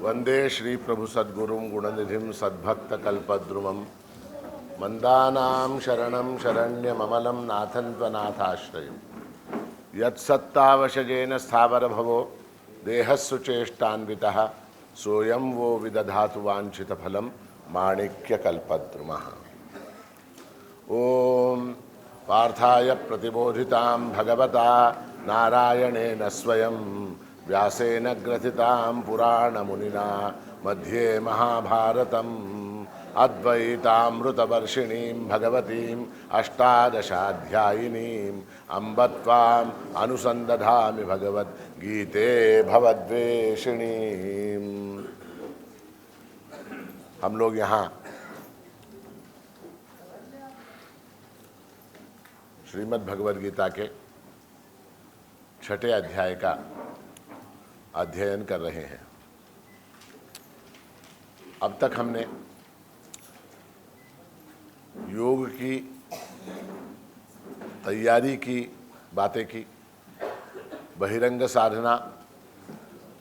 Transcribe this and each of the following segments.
वंदे श्री प्रभु सद्गुरुं गुणनिधिं सद्भक्तकल्पद्रुमं मंदानां शरणं शरण्यममलं नाथं त्वनाथाश्रयम् यत्सत्तावशजेन स्थावरभवो देहस्सुचेष्टान्वितः सोऽयं वो विदधातु वाञ्छितफलं माणिक्यकल्पद्रुमः। ॐ पार्थाय प्रतिबोधितां भगवता नारायणेन स्वयं व्यासेन ग्रथितां पुराणमुनिना मध्ये महाभारतम् अद्वैतामृतवर्षिणीं भगवतीम् अष्टादशाध्यायिनीम् अम्ब त्वाम् अनुसन्दधामि भगवद्गीते भवद्वेषिणीम्। हम लोग यहाँ श्रीमद् भगवद गीता के 6ठे अध्याय का अध्ययन कर रहे हैं। अब तक हमने योग की तैयारी की बातें की, बहिरंग साधना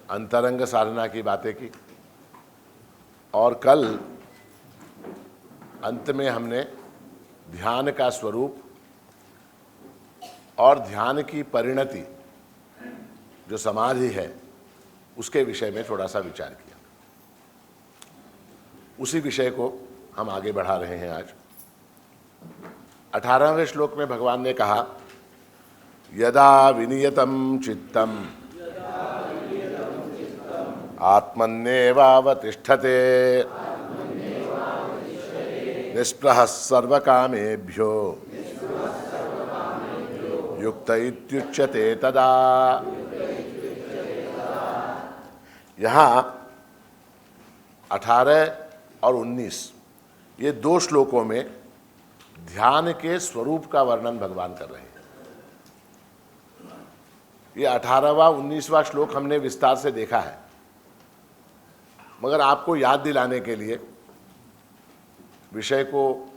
अंतरंग साधना की बातें की, और कल अंत में हमने ध्यान का स्वरूप और ध्यान की परिणति जो समाधि है उसके विषय में थोड़ा सा विचार किया। उसी विषय को हम आगे बढ़ा रहे हैं। आज 18वें श्लोक में भगवान ने कहा, यदा विनियतं चित्तम् आत्मन्येवावतिष्ठते निस्पृहः सर्वकामेभ्यो युक्त इत्युच्यते तदा। यहाँ 18 और 19 ये दो श्लोकों में ध्यान के स्वरूप का वर्णन भगवान कर रहे हैं। ये 18वां 19वां श्लोक हमने विस्तार से देखा है, मगर आपको याद दिलाने के लिए विषय को,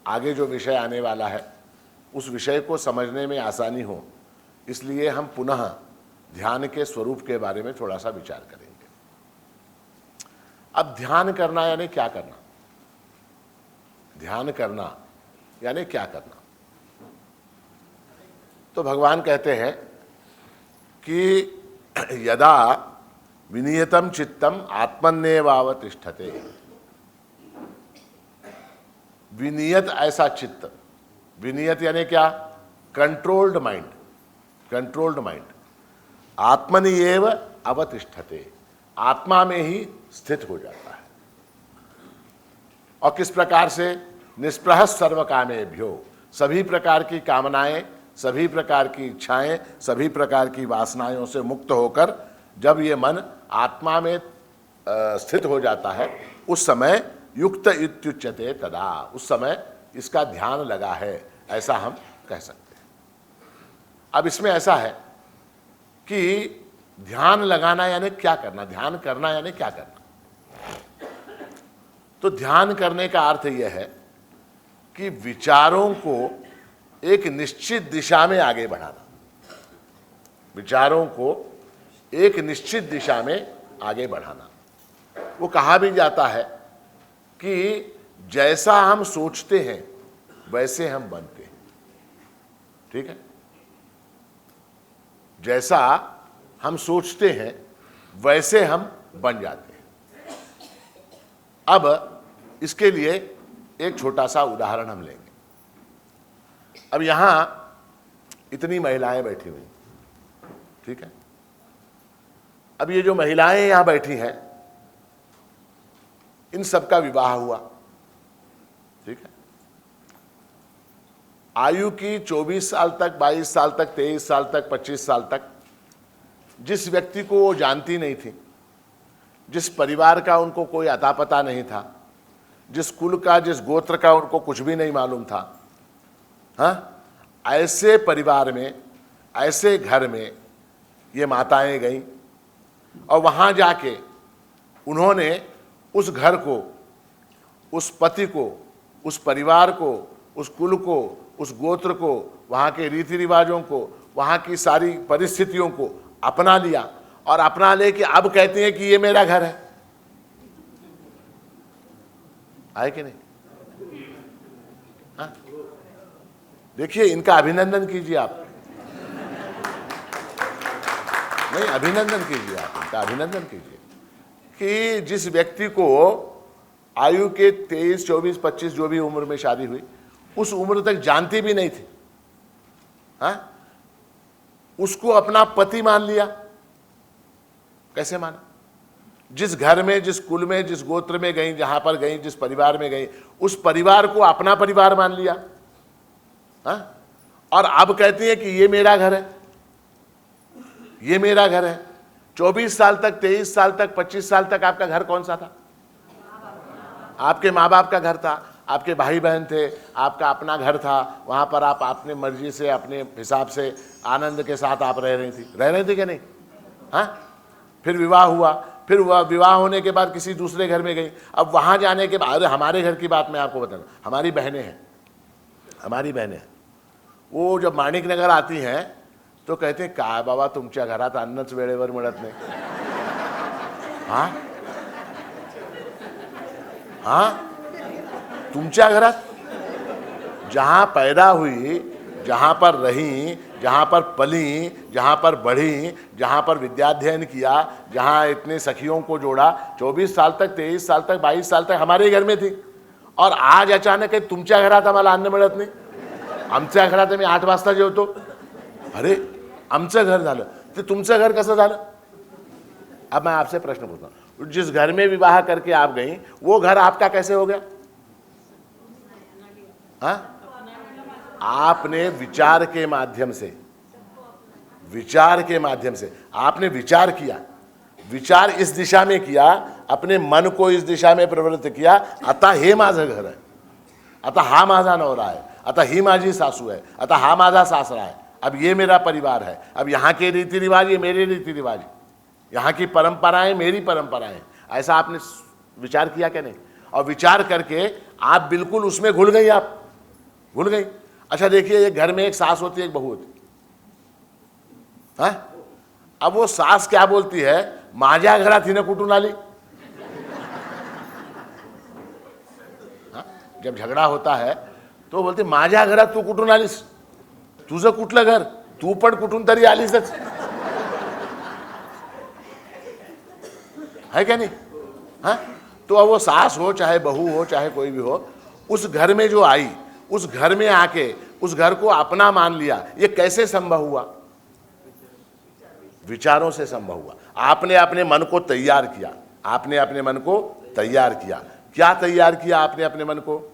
आगे जो विषय आने वाला है उस विषय को समझने में आसानी हो, इसलिए हम पुनः ध्यान के स्वरूप के बारे में थोड़ा सा विचार करेंगे। अब ध्यान करना यानी क्या करना? ध्यान करना यानी क्या करना? तो भगवान कहते हैं कि यदा विनियतम चित्तम आत्मन्येवावतिष्ठते। विनियत ऐसा चित्त, विनियत यानी क्या? Controlled mind, controlled mind. आत्मनि एव अवतिष्ठते, आत्मा में ही स्थित हो जाता है। और किस प्रकार से? निस्पृह सर्वकामेभ्यो, सभी प्रकार की कामनाएं, सभी प्रकार की इच्छाएं, सभी प्रकार की वासनाओं से मुक्त होकर जब ये मन आत्मा में स्थित हो जाता है उस समय युक्त इत्युच्यते तदा, उस समय इसका ध्यान लगा है, ऐसा हम कह सकते हैं। अब इसमें ऐसा है कि ध्यान लगाना यानी क्या करना, ध्यान करना यानी क्या करना? तो ध्यान करने का अर्थ यह है कि विचारों को एक निश्चित दिशा में आगे बढ़ाना, विचारों को एक निश्चित दिशा में आगे बढ़ाना। वो कहा भी जाता है कि जैसा हम सोचते हैं वैसे हम बनते हैं। ठीक है? जैसा हम सोचते हैं वैसे हम बन जाते हैं। अब इसके लिए एक छोटा सा उदाहरण हम लेंगे। अब यहां इतनी महिलाएं बैठी हुई, ठीक है? अब ये जो महिलाएं यहां बैठी हैं, इन सबका विवाह हुआ, ठीक है? आयु की 24 साल तक, 22 साल तक, 23 साल तक, 25 साल तक जिस व्यक्ति को वो जानती नहीं थी, जिस परिवार का उनको कोई अता पता नहीं था, जिस कुल का, जिस गोत्र का उनको कुछ भी नहीं मालूम था, हाँ, ऐसे परिवार में, ऐसे घर में ये माताएं गईं और वहाँ जाके उन्होंने उस घर को, उस पति को, उस परिवार को, उस कुल को, उस गोत्र को, वहाँ के रीति रिवाजों को, वहाँ की सारी परिस्थितियों को अपना लिया और अपना ले कि अब कहते हैं कि ये मेरा घर है कि नहीं? हाँ? देखिए, इनका अभिनंदन कीजिए आप। नहीं, अभिनंदन कीजिए आप, इनका अभिनंदन कीजिए कि जिस व्यक्ति को आयु के 23, 24, 25 जो भी उम्र में शादी हुई, उस उम्र तक जानती भी नहीं थी, हाँ? उसको अपना पति मान लिया। कैसे माना? जिस घर में, जिस कुल में, जिस गोत्र में गई, जहां पर गई, जिस परिवार में गई, उस परिवार को अपना परिवार मान लिया, हाँ? और अब कहती है कि ये मेरा घर है, ये मेरा घर है। 24 साल तक, 23 साल तक, 25 साल तक आपका घर कौन सा था? आपके माँ बाप का घर था, आपके भाई बहन थे, आपका अपना घर था, वहां पर आप अपने मर्जी से, अपने हिसाब से, आनंद के साथ आप रह रही थी कि नहीं? हाँ? फिर विवाह हुआ, फिर विवाह होने के बाद किसी दूसरे घर में गई। अब वहां जाने के बाद, हमारे घर की बात मैं आपको बता रहा हूं, हमारी बहनें हैं, वो जब माणिक नगर आती हैं तो कहते हैं, काय बाबा तुमच्या घरात अन्नच वेळेवर मिळत नाही। हाँ, तुमच्या घरात, जहां पैदा हुई, जहां पर रही, जहां पर पली, जहां पर बढ़ी, जहां पर विद्याध्ययन किया, जहां इतने सखियों को जोड़ा, 24 साल तक, 23 साल तक, 22 साल तक हमारे घर में थी, और आज अचानक आहे तुमच्या घरात आम्हाला अन्न मिळत नाही, आमच्या घरात आम्ही 8 वाजता जेवतो। अरे, आमचं घर झालं, ते तुमचं घर कसं झालं? अब मैं आपसे प्रश्न पूछता हूं, जिस घर में विवाह करके आप गई, वो घर आपका कैसे हो गया? हाँ? आपने विचार के माध्यम से आपने विचार किया, विचार इस दिशा में किया, अपने मन को इस दिशा में प्रवृत्त किया, आता हे माझं घर आहे, आता हा माझा नवरा आहे, आता ही माझी सासू है, आता हा माझा सासरा है, अब ये मेरा परिवार है, अब यहाँ के रीति रिवाज ये मेरे रीति रिवाज, यहाँ की परंपराएं मेरी परंपराएं। ऐसा आपने विचार किया क्या नहीं? और विचार करके आप बिल्कुल उसमें घुल गई, आप घुल गई। अच्छा देखिए, एक घर में एक सास होती है, एक बहू होती है, अब वो सास क्या बोलती है, माझ्या घरात हिने कुठून आली? जब झगड़ा होता है तो बोलते, माझ्या घरात तू कुठून आलीस? तुझं कुठलं घर? तू पण कुठून तरी आलीसच, है क्या नहीं? हाँ? तो अब वो सास हो, चाहे बहू हो, चाहे कोई भी हो, उस घर में जो आई, उस घर में आके उस घर को अपना मान लिया, ये कैसे संभव हुआ? विचारों से संभव हुआ। आपने अपने मन को तैयार किया, आपने अपने मन को तैयार किया। क्या तैयार किया आपने अपने मन को?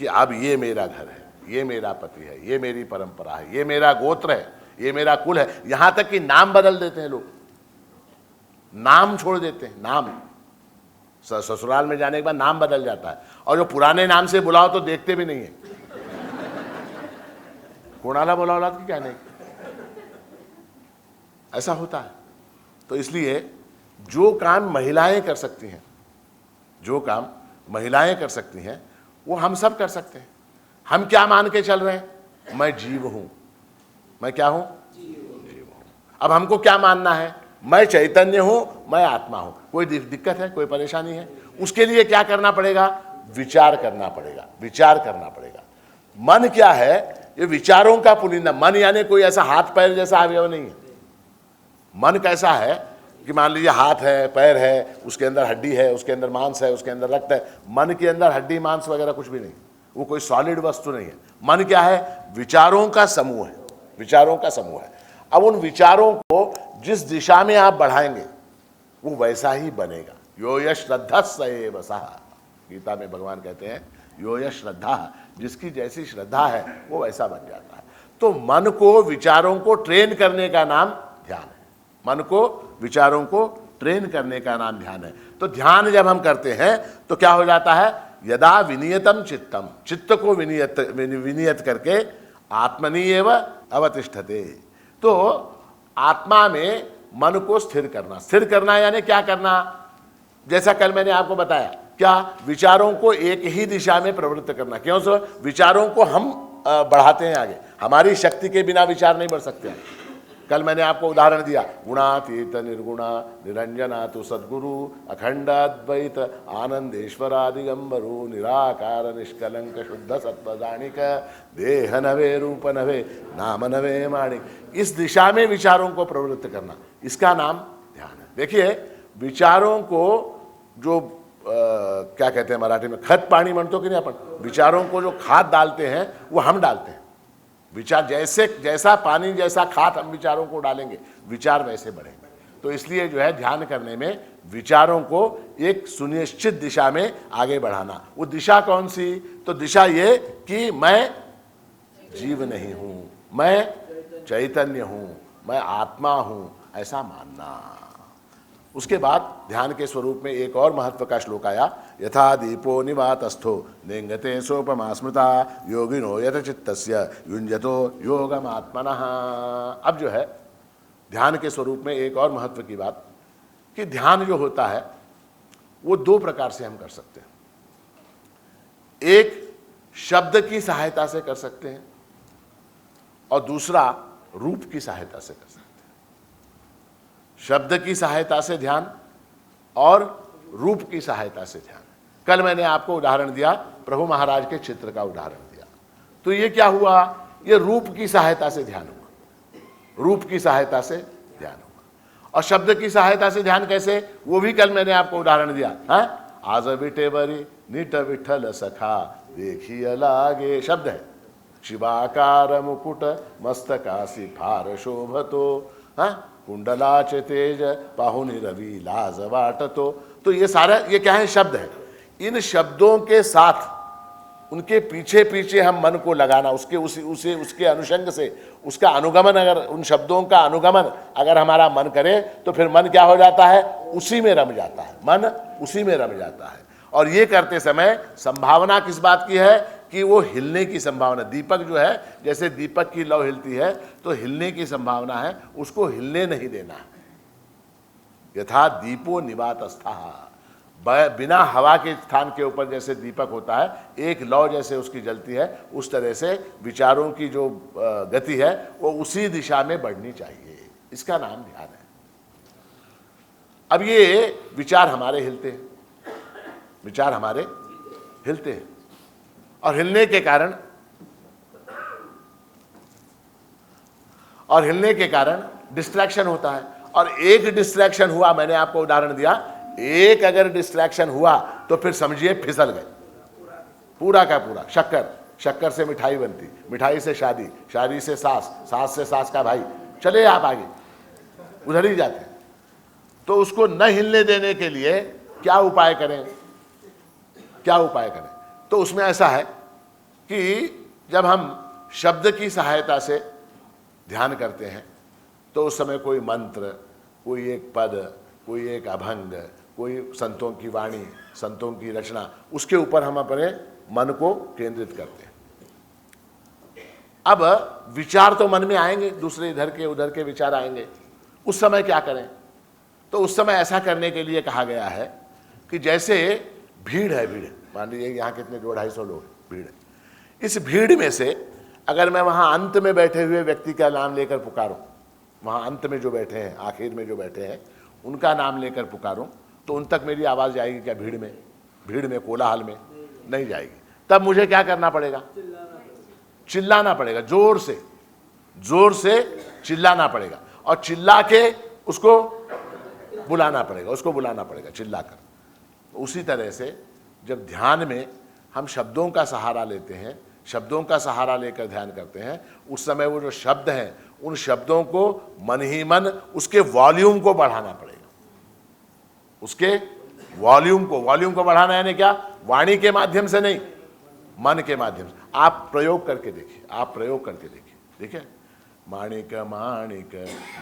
कि अब ये मेरा घर है, ये मेरा पति है, ये मेरी परंपरा है, ये मेरा गोत्र है, ये मेरा कुल है। यहां तक कि नाम बदल देते हैं लोग, नाम छोड़ देते हैं, नाम। ससुराल में जाने के बाद नाम बदल जाता है, और जो पुराने नाम से बुलाओ तो देखते भी नहीं है, कोणाला बोलावला कि क्या नहीं, ऐसा होता है। तो इसलिए जो काम महिलाएं कर सकती हैं, जो काम महिलाएं कर सकती हैं, वो हम सब कर सकते हैं। हम क्या मान के चल रहे हैं? मैं जीव हूं। मैं क्या हूं? जीव हूं। अब हमको क्या मानना है? मैं चैतन्य हूं, मैं आत्मा हूं। कोई दिक्कत है, कोई परेशानी है? उसके लिए क्या करना पड़ेगा? विचार करना पड़ेगा, विचार करना पड़ेगा। मन क्या है? ये विचारों का पुलिंदा। मन यानी कोई ऐसा हाथ पैर जैसा अवयव नहीं है। मन कैसा है कि मान लीजिए हाथ है, पैर है, उसके अंदर हड्डी है, उसके अंदर मांस है, उसके अंदर रक्त है। मन के अंदर हड्डी मांस वगैरह कुछ भी नहीं, वो कोई सॉलिड वस्तु नहीं है। मन क्या है? विचारों का समूह है, विचारों का समूह है। अब उन विचारों को जिस दिशा में आप बढ़ाएंगे वो वैसा ही बनेगा। यो यश श्रद्धा सएव सः, गीता में भगवान कहते हैं यो यश श्रद्धा, जिसकी जैसी श्रद्धा है वो वैसा बन जाता है। तो मन को, विचारों को ट्रेन करने का नाम ध्यान है। मन को, विचारों को ट्रेन करने का नाम ध्यान है। तो ध्यान जब हम करते हैं तो क्या हो जाता है? यदा विनियतम चित्तम, चित्त को विनियत करके आत्मनि एव अवतिष्ठते। तो आत्मा में मन को स्थिर करना, स्थिर करना यानी क्या करना? जैसा कल मैंने आपको बताया, क्या? विचारों को एक ही दिशा में प्रवृत्त करना। क्यों सर? विचारों को हम बढ़ाते हैं आगे। हमारी शक्ति के बिना विचार नहीं बढ़ सकते हैं। कल मैंने आपको उदाहरण दिया, गुणातीत निर्गुणा निरंजना तो सद्गुरु अखंड अद्वैत आनंदेश्वरादिगंबरु निराकार निष्कलंक शुद्ध सत्वजाणिक देह नवे रूप नवे नाम नवे माणिक। इस दिशा में विचारों को प्रवृत्त करना, इसका नाम ध्यान है। देखिए, विचारों को जो क्या कहते हैं मराठी में, खत पानी म्हणतो कि नहीं अपन, विचारों को जो खाद डालते हैं वो हम डालते हैं। विचार जैसा पानी जैसा खाद हम विचारों को डालेंगे, विचार वैसे बढ़ेंगे। तो इसलिए जो है ध्यान करने में विचारों को एक सुनिश्चित दिशा में आगे बढ़ाना। वो दिशा कौन सी? तो दिशा ये कि मैं जीव नहीं हूं, मैं चैतन्य हूं, मैं आत्मा हूं, ऐसा मानना। उसके बाद ध्यान के स्वरूप में एक और महत्व का श्लोक आया, यथा दीपो निवातस्थो नेंगते सोपमा स्मृता योगिनो यथ चित्तस्य युञ्जतो योगमात्मनः। अब जो है ध्यान के स्वरूप में एक और महत्व की बात कि ध्यान जो होता है वो दो प्रकार से हम कर सकते हैं। एक शब्द की सहायता से कर सकते हैं और दूसरा रूप की सहायता से कर सकते हैं। शब्द की सहायता से ध्यान और रूप की सहायता से ध्यान। कल मैंने आपको उदाहरण दिया, प्रभु महाराज के चित्र का उदाहरण दिया, तो ये क्या हुआ? ये रूप की सहायता से ध्यान हुआ, रूप की सहायता से ध्यान हुआ। और शब्द की सहायता से ध्यान कैसे? वो भी कल मैंने आपको उदाहरण दिया। हाँ, आज बिटे बरी निट विठल सखा देखिए लागे, शब्द है। शिवाकार मुकुट मस्तकासी फार शोभतो, हाँ, कुंडलाच तेज पाहुनी रवि लाज वाटतो। तो ये सारा ये क्या है? शब्द है। इन शब्दों के साथ उनके पीछे पीछे हम मन को लगाना, उसके अनुषंग से उसका अनुगमन, अगर उन शब्दों का अनुगमन अगर हमारा मन करे तो फिर मन क्या हो जाता है? उसी में रम जाता है, मन उसी में रम जाता है। और ये करते समय संभावना किस बात की है कि वो हिलने की संभावना। दीपक जो है, जैसे दीपक की लौ हिलती है तो हिलने की संभावना है, उसको हिलने नहीं देना है। यथा दीपो निवातस्थः, बिना हवा के स्थान के ऊपर जैसे दीपक होता है, एक लौ जैसे उसकी जलती है, उस तरह से विचारों की जो गति है वो उसी दिशा में बढ़नी चाहिए। इसका नाम ध्यान है। अब ये विचार हमारे हिलते हैं, विचार हमारे हिलते हैं, और हिलने के कारण डिस्ट्रैक्शन होता है। और एक डिस्ट्रैक्शन हुआ, मैंने आपको उदाहरण दिया, एक अगर डिस्ट्रैक्शन हुआ तो फिर समझिए फिसल गए पूरा का पूरा। शक्कर से मिठाई बनती, मिठाई से शादी, शादी से सास, सास से सास का भाई, चले आप आगे उधर ही जाते। तो उसको न हिलने देने के लिए क्या उपाय करें? क्या उपाय करें? तो उसमें ऐसा है कि जब हम शब्द की सहायता से ध्यान करते हैं तो उस समय कोई मंत्र, कोई एक पद, कोई एक अभंग, कोई संतों की वाणी, संतों की रचना, उसके ऊपर हम अपने मन को केंद्रित करते हैं। अब विचार तो मन में आएंगे, दूसरे इधर के उधर के विचार आएंगे। उस समय क्या करें? तो उस समय ऐसा करने के लिए कहा गया है कि जैसे भीड़ है, भीड़ मान लीजिए यहाँ कितने 200-250 लोग भीड़ है, इस भीड़ में से अगर मैं वहाँ अंत में बैठे हुए व्यक्ति का नाम लेकर पुकारूं, वहाँ अंत में जो बैठे हैं, आखिर में जो बैठे हैं, उनका नाम लेकर पुकारूं, तो उन तक मेरी आवाज़ जाएगी क्या? भीड़ में कोलाहल में नहीं जाएगी। तब मुझे क्या करना पड़ेगा? चिल्लाना पड़ेगा, जोर से चिल्लाना पड़ेगा, और चिल्ला के उसको बुलाना पड़ेगा, चिल्ला कर। उसी तरह से जब ध्यान में हम शब्दों का सहारा लेते हैं, शब्दों का सहारा लेकर ध्यान करते हैं, उस समय वो जो शब्द हैं, उन शब्दों को मन ही मन उसके वॉल्यूम को बढ़ाना पड़ेगा। उसके वॉल्यूम को बढ़ाना यानी क्या? वाणी के माध्यम से नहीं, मन के माध्यम से। आप प्रयोग करके देखिए, देखिए, माणिक माणिक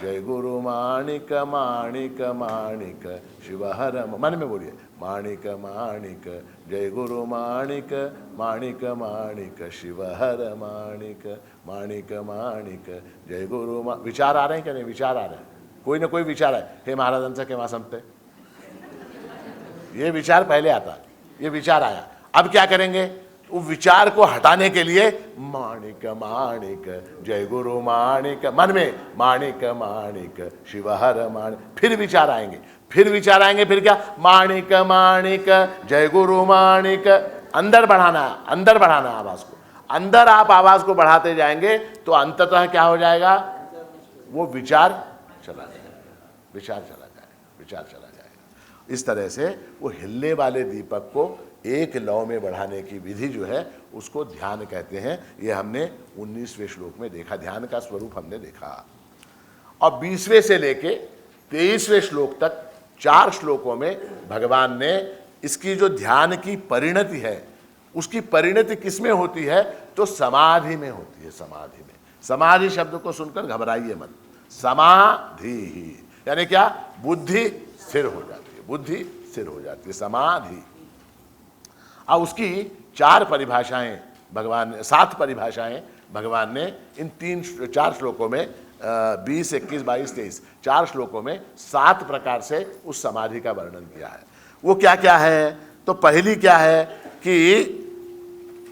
जय गुरु माणिक माणिक माणिक शिवहर, मन में बोलिए, माणिक माणिक जय गुरु माणिक माणिक माणिक शिवहर माणिक माणिक माणिक जय गुरु। विचार आ रहे हैं क्या? नहीं, विचार आ रहे हैं, कोई ना कोई विचार है। हे महाराजांचं केव्हा संपते? ये विचार पहले आता, ये विचार आया। अब क्या करेंगे? वो विचार को हटाने के लिए माणिक माणिक जय गुरु माणिक, मन में माणिक माणिक शिवहर माणिक, फिर विचार आएंगे, फिर विचार आएंगे, फिर क्या, माणिक माणिक जय गुरु माणिक। अंदर बढ़ाना, अंदर बढ़ाना आवाज को, अंदर आप आवाज को बढ़ाते जाएंगे तो अंततः क्या हो जाएगा, वो विचार चला जाएगा, विचार चला जाएगा, विचार चला जाएगा। इस तरह से वो हिलने वाले दीपक को एक लौ में बढ़ाने की विधि जो है उसको ध्यान कहते हैं। ये हमने 19वें श्लोक में देखा, ध्यान का स्वरूप हमने देखा। और 20वें से लेके 23वें श्लोक तक 4 श्लोकों में भगवान ने इसकी जो ध्यान की परिणति है, उसकी परिणति किस में होती है, तो समाधि में होती है, समाधि में। समाधि शब्द को सुनकर घबराइए मत, समाधि ही यानी क्या, बुद्धि स्थिर हो जाती है, बुद्धि स्थिर हो जाती है, समाधि। अब उसकी 4 परिभाषाएं भगवान ने, 7 परिभाषाएं भगवान ने इन 4 श्लोकों में 20, 21, 22, 23 4 श्लोकों में 7 प्रकार से उस समाधि का वर्णन किया है। वो क्या क्या है, तो पहली क्या है कि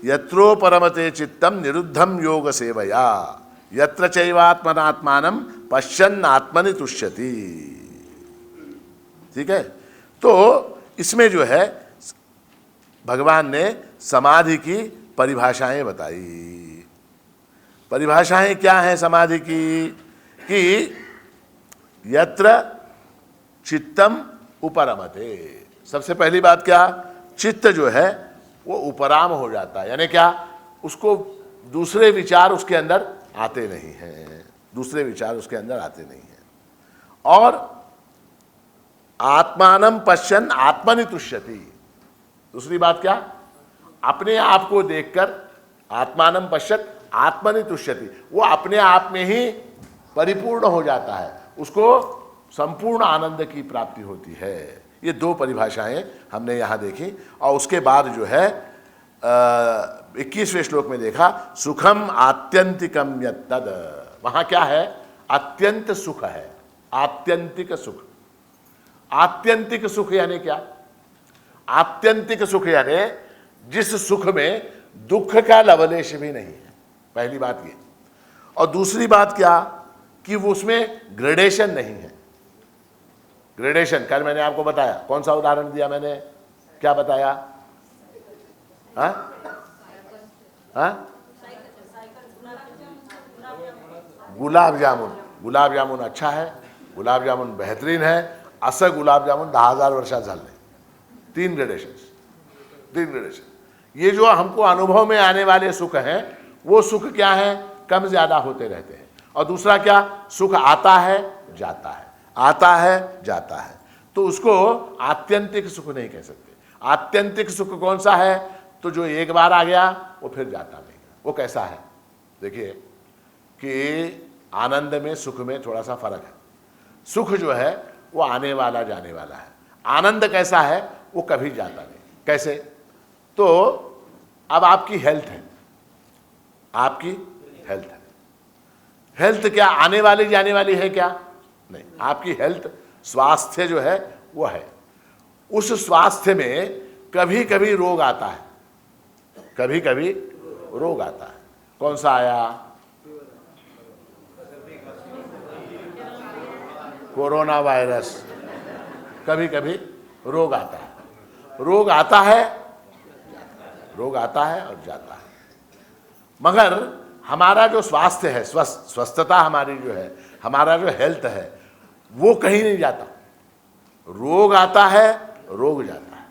यत्रो परमते चित्तम निरुद्धम योग सेवया यत्र चैवात्मनात्मानं पश्यन् आत्मनि तुष्यति। ठीक है, तो इसमें जो है भगवान ने समाधि की परिभाषाएं बताई। परिभाषाएं क्या हैं समाधि की, कि यत्र चित्तम उपरमते। सबसे पहली बात क्या, चित्त जो है वो उपराम हो जाता है, यानी क्या, उसको दूसरे विचार उसके अंदर आते नहीं हैं, दूसरे विचार उसके अंदर आते नहीं हैं। और आत्मानं पश्यन् आत्मनि तुष्यति। दूसरी बात क्या, अपने आप को देखकर आत्मानं पश्यत् आत्मनि तुष्यति, वो अपने आप में ही परिपूर्ण हो जाता है, उसको संपूर्ण आनंद की प्राप्ति होती है। ये 2 परिभाषाएं हमने यहाँ देखी। और उसके बाद जो है 21वें श्लोक में देखा, सुखम आत्यंतिकम यत्तद। वहाँ क्या है, अत्यंत सुख है, आत्यंतिक सुख। आत्यंतिक सुख यानी क्या, आत्यंतिक सुख यानी जिस सुख में दुख का लवलेश भी नहीं है, पहली बात ये। और दूसरी बात क्या, कि वो उसमें ग्रेडेशन नहीं है। ग्रेडेशन कल मैंने आपको बताया, कौन सा उदाहरण दिया मैंने, क्या बताया, हाँ हाँ, गुलाब जामुन। गुलाब जामुन अच्छा है, गुलाब जामुन बेहतरीन है, असं गुलाब जामुन 10,000 वर्षात झाले। 3 ग्रेडेशन, 3 ग्रेडेशन। ये जो हमको अनुभव में आने वाले सुख हैं, वो सुख क्या है, कम ज्यादा होते रहते हैं। और दूसरा क्या, सुख आता है जाता है, आता है जाता है, तो उसको आत्यंतिक सुख नहीं कह सकते। आत्यंतिक सुख कौन सा है, तो जो एक बार आ गया वो फिर जाता नहीं। वो कैसा है, देखिए कि आनंद में सुख में थोड़ा सा फर्क है। सुख जो है वो आने वाला जाने वाला है, आनंद कैसा है, वो कभी जाता नहीं। कैसे, तो अब आपकी हेल्थ है, आपकी हेल्थ है। हेल्थ क्या आने वाली जाने वाली है क्या, नहीं। आपकी हेल्थ, स्वास्थ्य जो है वो है। उस स्वास्थ्य में कभी कभी रोग आता है, कभी कभी रोग आता है। कौन सा आया, कोरोना वायरस, कभी कभी रोग आता है। रोग आता है, रोग आता है और जाता है। मगर हमारा जो स्वास्थ्य है, स्वस्थता हमारी जो है, हमारा जो हेल्थ है, वो कहीं नहीं जाता। रोग आता है, रोग जाता है।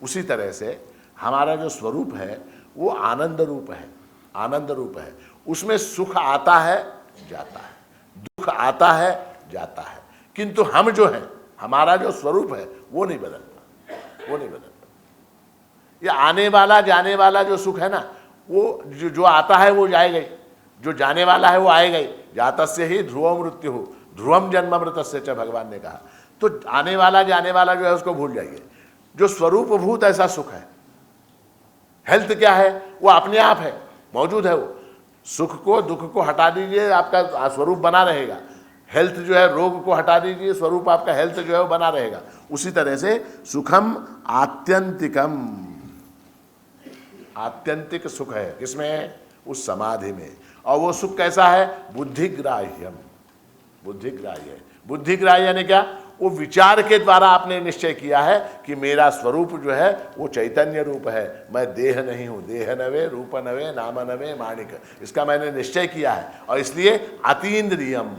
उसी तरह से हमारा जो स्वरूप है वो आनंद रूप है, आनंद रूप है। उसमें सुख आता है जाता है, दुख आता है जाता है, किंतु हम जो हैं, हमारा जो स्वरूप है वो नहीं बदलता, वो नहीं बदलता। ये आने वाला जाने वाला जो सुख है ना, वो जो आता है वो जाएगा ही, जो जाने वाला है वो आएगा ही। जातस्य ही ध्रुवम मृत्यु हो ध्रुवम जन्म मृतस्य च, भगवान ने कहा। तो आने वाला जाने वाला जो है उसको भूल जाइए। जो स्वरूप भूत ऐसा सुख है, हेल्थ क्या है, वो अपने आप है, मौजूद है। वो सुख को दुख को हटा दीजिए, आपका स्वरूप बना रहेगा। हेल्थ जो है, रोग को हटा दीजिए, स्वरूप आपका हेल्थ जो है वो बना रहेगा। उसी तरह से सुखम आत्यंतिकम, आत्यंतिक सुख है। किसमें? उस समाधि में। और वो सुख कैसा है? बुद्धिग्राह्यम, बुद्धिग्राह्य। बुद्धिग्राह्य यानी क्या? वो विचार के द्वारा आपने निश्चय किया है कि मेरा स्वरूप जो है वो चैतन्य रूप है, मैं देह नहीं हूं, देह नवे, रूप नवे, नाम नवे, माणिक, इसका मैंने निश्चय किया है। और इसलिए अतीन्द्रियम,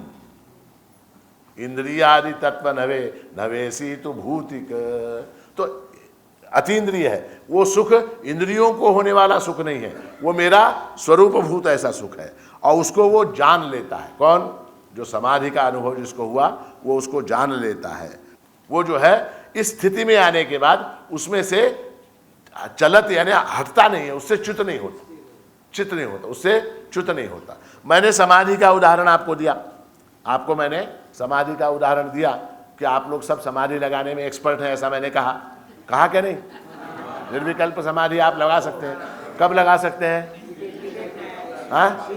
इंद्रियादि तत्व नवे, नवेसी तो भूतिक, तो अतीन्द्रिय है वो सुख, इंद्रियों को होने वाला सुख नहीं है, वो मेरा स्वरूप भूत ऐसा सुख है। और उसको वो जान लेता है। कौन? जो समाधि का अनुभव जिसको हुआ वो उसको जान लेता है। वो जो है इस स्थिति में आने के बाद उसमें से चलत यानी हटता नहीं है, उससे च्युत नहीं होता, चित नहीं होता, उससे च्युत नहीं होता। मैंने समाधि का उदाहरण आपको दिया, आपको मैंने समाधि का उदाहरण दिया कि आप लोग सब समाधि लगाने में एक्सपर्ट हैं, ऐसा मैंने कहा क्या नहीं? निर्विकल्प समाधि आप लगा सकते हैं। कब लगा सकते हैं? हाँ,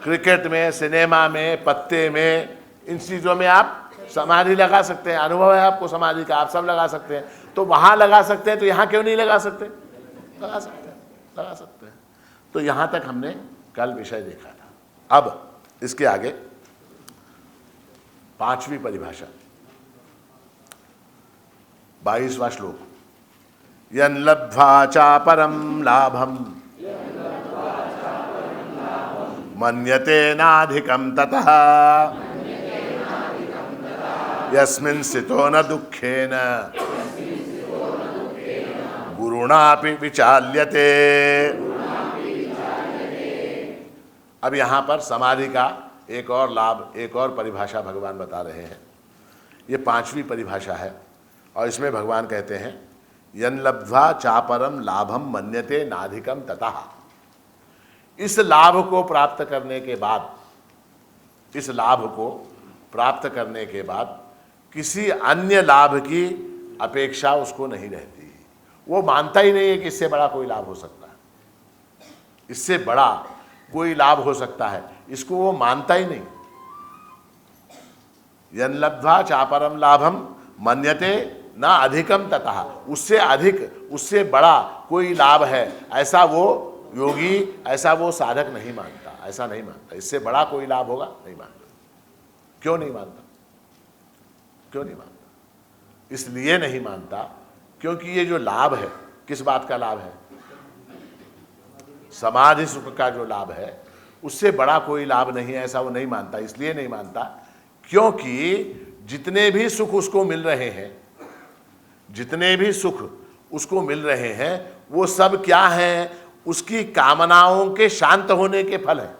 क्रिकेट में, सिनेमा में, पत्ते में, इन चीज़ों में आप समाधि लगा सकते हैं। अनुभव है आपको समाधि का, आप सब लगा सकते हैं। तो वहाँ लगा सकते हैं तो यहाँ क्यों नहीं लगा सकते? लगा सकते हैं, लगा सकते हैं। तो यहाँ तक हमने कल विषय देखा था। अब इसके आगे 5वीं परिभाषा, 22वां श्लोक। यन् लब्ध्वा चापरं लाभं मन्यते नाधिकं ततः यस्मिन् स्थितो न दुःखेन गुरुणापि विचाल्यते। अब यहाँ पर समाधि का एक और लाभ, एक और परिभाषा भगवान बता रहे हैं। ये 5वीं परिभाषा है और इसमें भगवान कहते हैं यन् लब्ध्वा चापरम लाभम मन्यते नाधिकम ततः। इस लाभ को प्राप्त करने के बाद, इस लाभ को प्राप्त करने के बाद किसी अन्य लाभ की अपेक्षा उसको नहीं रहती। वो मानता ही नहीं है कि इससे बड़ा कोई लाभ हो सकता है, इससे बड़ा कोई लाभ हो सकता है, इसको वो मानता ही नहीं। यन् लब्ध्वा चापरम लाभम मन्यते ना अधिकम ततः, उससे अधिक, उससे बड़ा कोई लाभ है ऐसा वो योगी, ऐसा वो साधक नहीं मानता, ऐसा नहीं मानता। इससे बड़ा कोई लाभ होगा नहीं मानता। क्यों नहीं मानता? क्यों नहीं मानता? इसलिए नहीं मानता क्योंकि ये जो लाभ है, किस बात का लाभ है? समाधि सुख का जो लाभ है, उससे बड़ा कोई लाभ नहीं है, ऐसा वो नहीं मानता। इसलिए नहीं मानता क्योंकि जितने भी सुख उसको मिल रहे हैं, जितने भी सुख उसको मिल रहे हैं, वो सब क्या हैं? उसकी कामनाओं के शांत होने के फल हैं।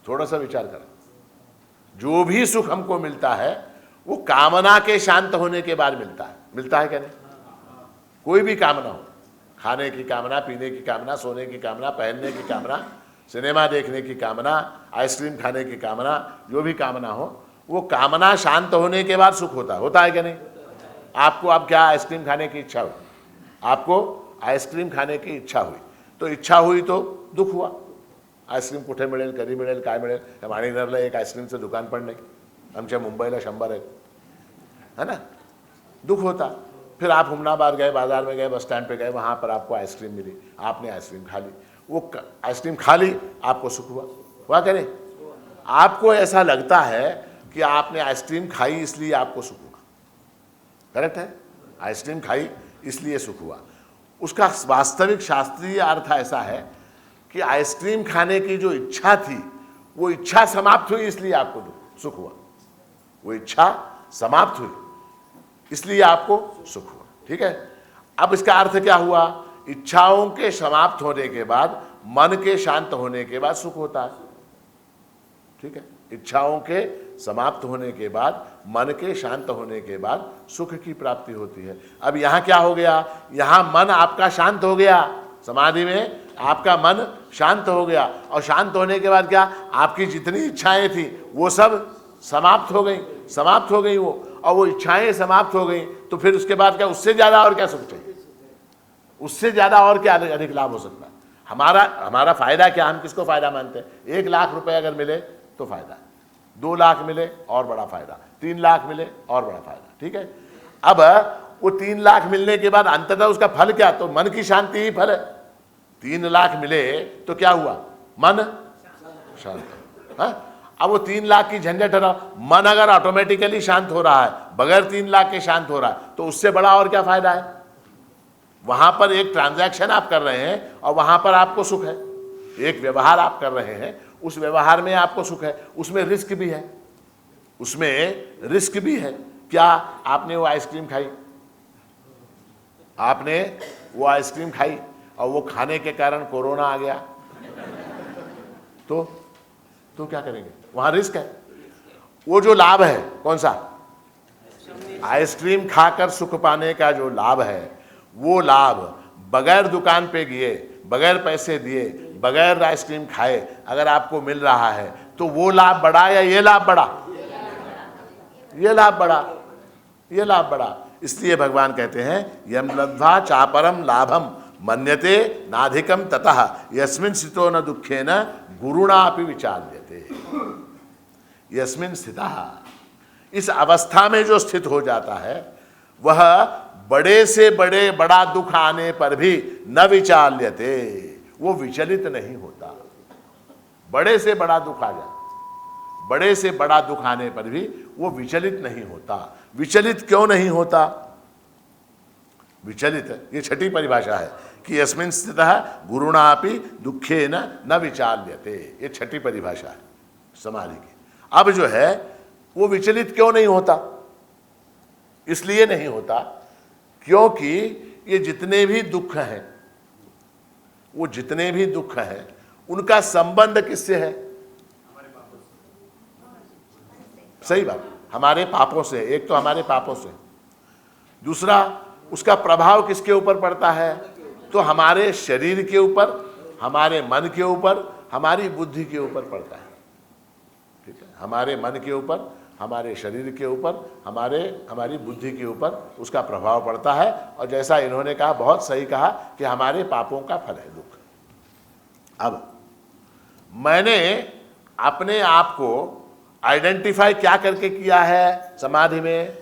थोड़ा सा विचार करें, जो भी सुख हमको मिलता है वो कामना के शांत होने के बाद मिलता है। मिलता है क्या नहीं? कोई भी कामना हो, खाने की कामना, पीने की कामना, सोने की कामना, पहनने की कामना, सिनेमा देखने की कामना, आइसक्रीम खाने की कामना, जो भी कामना हो, वो कामना शांत होने के बाद सुख होता है। होता है क्या नहीं? आपको अब क्या आइसक्रीम खाने की इच्छा हुई, आपको आइसक्रीम खाने की इच्छा हुई, तो इच्छा हुई तो दुख हुआ। आईस्क्रीम कुठे मिळेल, कधी मिळेल, काय मिळेल? माणिकनगरला एक आईस्क्रीमचं दुकान पण नाही, आमच्या मुंबईला 100 आहेत, है ना? दुख होता। फिर आप हुमनाबाद गए, बाजार में गए, बस स्टैंड पे गए, वहाँ पर आपको आइसक्रीम मिली, आपने आइसक्रीम खा ली, वो आइसक्रीम खा ली, आपको सुख हुआ। हुआ क्या नहीं? आपको ऐसा लगता है कि आपने आइसक्रीम खाई इसलिए आपको सुख हुआ। करेक्ट है? आइसक्रीम खाई इसलिए सुख हुआ। उसका वास्तविक शास्त्रीय अर्थ ऐसा है कि आइसक्रीम खाने की जो इच्छा थी, वो इच्छा समाप्त हुई इसलिए आपको सुख हुआ। वो इच्छा समाप्त हुई इसलिए आपको सुख हुआ। ठीक है? अब इसका अर्थ क्या हुआ? इच्छाओं के समाप्त होने के बाद, मन के शांत होने के बाद सुख होता है। ठीक है? इच्छाओं के समाप्त होने के बाद, मन के शांत होने के बाद सुख की प्राप्ति होती है। अब यहां क्या हो गया? यहां मन आपका शांत हो गया, समाधि में आपका मन शांत हो गया, और शांत होने के बाद क्या? आपकी जितनी इच्छाएं थी वो सब समाप्त हो गई, समाप्त हो गई वो। और वो इच्छाएं समाप्त हो गई तो फिर उसके बाद क्या? उससे ज्यादा और क्या सुख चाहिए? उससे ज्यादा और क्या अधिक लाभ हो सकता है? हमारा फायदा क्या? हम किसको फायदा मानते हैं? 1 लाख रुपए अगर मिले तो फायदा, 2 लाख मिले और बड़ा फायदा, 3 लाख मिले और बड़ा फायदा। ठीक है? अब वो 3 लाख मिलने के बाद अंततः उसका फल क्या? तो मन की शांति ही फल है। 3 लाख मिले तो क्या हुआ? मन शांत। हाँ, अब वो 3 लाख की झंझट है ना, मन अगर ऑटोमेटिकली शांत हो रहा है, बगैर 3 लाख के शांत हो रहा है, तो उससे बड़ा और क्या फायदा है? वहां पर एक ट्रांजैक्शन आप कर रहे हैं और वहां पर आपको सुख है। एक व्यवहार आप कर रहे हैं, उस व्यवहार में आपको सुख है, उसमें रिस्क भी है, उसमें रिस्क भी है। क्या आपने वो आइसक्रीम खाई, आपने वो आइसक्रीम खाई और वो खाने के कारण कोरोना आ गया, तो क्या करेंगे? वहां रिस्क है। वो जो लाभ है कौन सा? आइसक्रीम खाकर सुख पाने का जो लाभ है, वो लाभ बगैर दुकान पे गए, बगैर पैसे दिए, बगैर आइसक्रीम खाए अगर आपको मिल रहा है, तो वो लाभ बड़ा या ये लाभ बड़ा? ये लाभ बड़ा, ये लाभ बड़ा। इसलिए भगवान कहते हैं यम लब्ध्वा चापरम लाभम मन्यते नाधिकम ततः यस्मिन् स्थितो न दुःखेन गुरुणापि विचार्यते। यस्मिन् स्थितः, इस अवस्था में जो स्थित हो जाता है, वह बड़े से बड़ा दुख आने पर भी न विचाल्यते, वो विचलित नहीं होता। बड़े से बड़ा दुख आ जाए, बड़े से बड़ा दुख आने पर भी वो विचलित नहीं होता। विचलित क्यों नहीं होता? विचलित, ये छठी परिभाषा है कि यस्मिन् स्थितः गुरुणापि दुःखेन न विचाल्यते, ये छठी परिभाषा है समाधि की। अब जो है वो विचलित क्यों नहीं होता? इसलिए नहीं होता क्योंकि ये जितने भी दुख हैं, वो जितने भी दुख हैं, उनका संबंध किससे है? सही बात, हमारे पापों से। एक तो हमारे पापों से, दूसरा उसका प्रभाव किसके ऊपर पड़ता है? तो हमारे शरीर के ऊपर, हमारे मन के ऊपर, हमारी बुद्धि के ऊपर पड़ता है। ठीक है, हमारे मन के ऊपर, हमारे शरीर के ऊपर, हमारी बुद्धि के ऊपर उसका प्रभाव पड़ता है। और जैसा इन्होंने कहा, बहुत सही कहा, कि हमारे पापों का फल है दुख। अब मैंने अपने आप को आइडेंटिफाई क्या करके किया है समाधि में?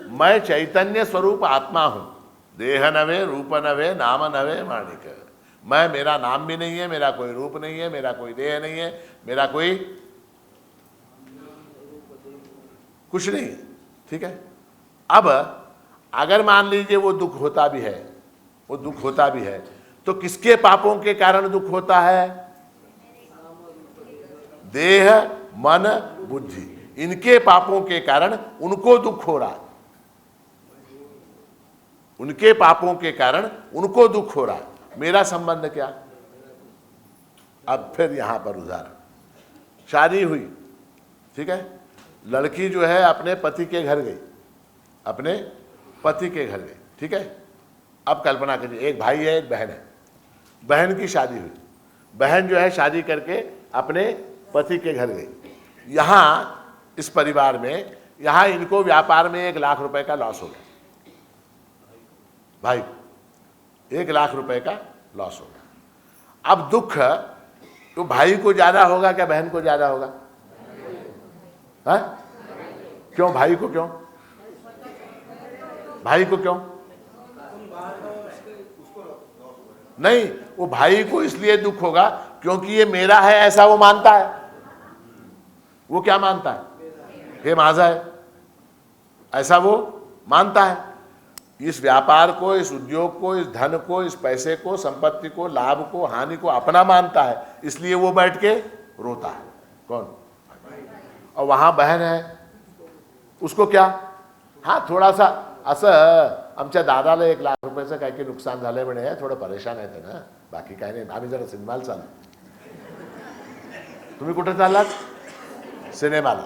मैं चैतन्य स्वरूप आत्मा हूं, देह नवे, रूप नवे, नाम नवे, माणिक। मैं, मेरा नाम भी नहीं है, मेरा कोई रूप नहीं है, मेरा कोई देह नहीं है, मेरा कोई कुछ नहीं है। ठीक है, अब अगर मान लीजिए वो दुख होता भी है, वो दुख होता भी है, तो किसके पापों के कारण दुख होता है? देह, मन, बुद्धि, इनके पापों के कारण उनको दुख हो रहा है। उनके पापों के कारण उनको दुख हो रहा है। मेरा संबंध क्या? अब फिर यहां पर उदाहरण, शादी हुई, ठीक है, लड़की जो है अपने पति के घर गई, अपने पति के घर गई, ठीक है। अब कल्पना कीजिए, एक भाई है, एक बहन है, बहन की शादी हुई, बहन जो है शादी करके अपने पति के घर गई। यहाँ इस परिवार में, यहाँ इनको व्यापार में 1 लाख रुपए का लॉस हो गया, भाई 1 लाख रुपए का लॉस हो गया। अब दुख तो भाई को ज्यादा होगा क्या बहन को ज्यादा होगा? हाँ? क्यों भाई को? क्यों भाई को? क्यों नहीं, वो भाई को इसलिए दुख होगा क्योंकि ये मेरा है, ऐसा वो मानता है। वो क्या मानता है? ये माझा है, ऐसा वो मानता है। इस व्यापार को, इस उद्योग को, इस धन को, इस पैसे को, संपत्ति को, लाभ को, हानि को अपना मानता है, इसलिए वो बैठ के रोता है। कौन? और वहां बहन है, उसको क्या? हाँ, थोडासा असं आमच्या दादाला 1 लाख रुपयाचं काय की नुकसान झालंय म्हणे, थोडं परेशान आहे ना, बाकी काय नाही, आम्ही जरा सिनेमाला चाललो. तुम्ही कुठे चाललात? सिनेमाला.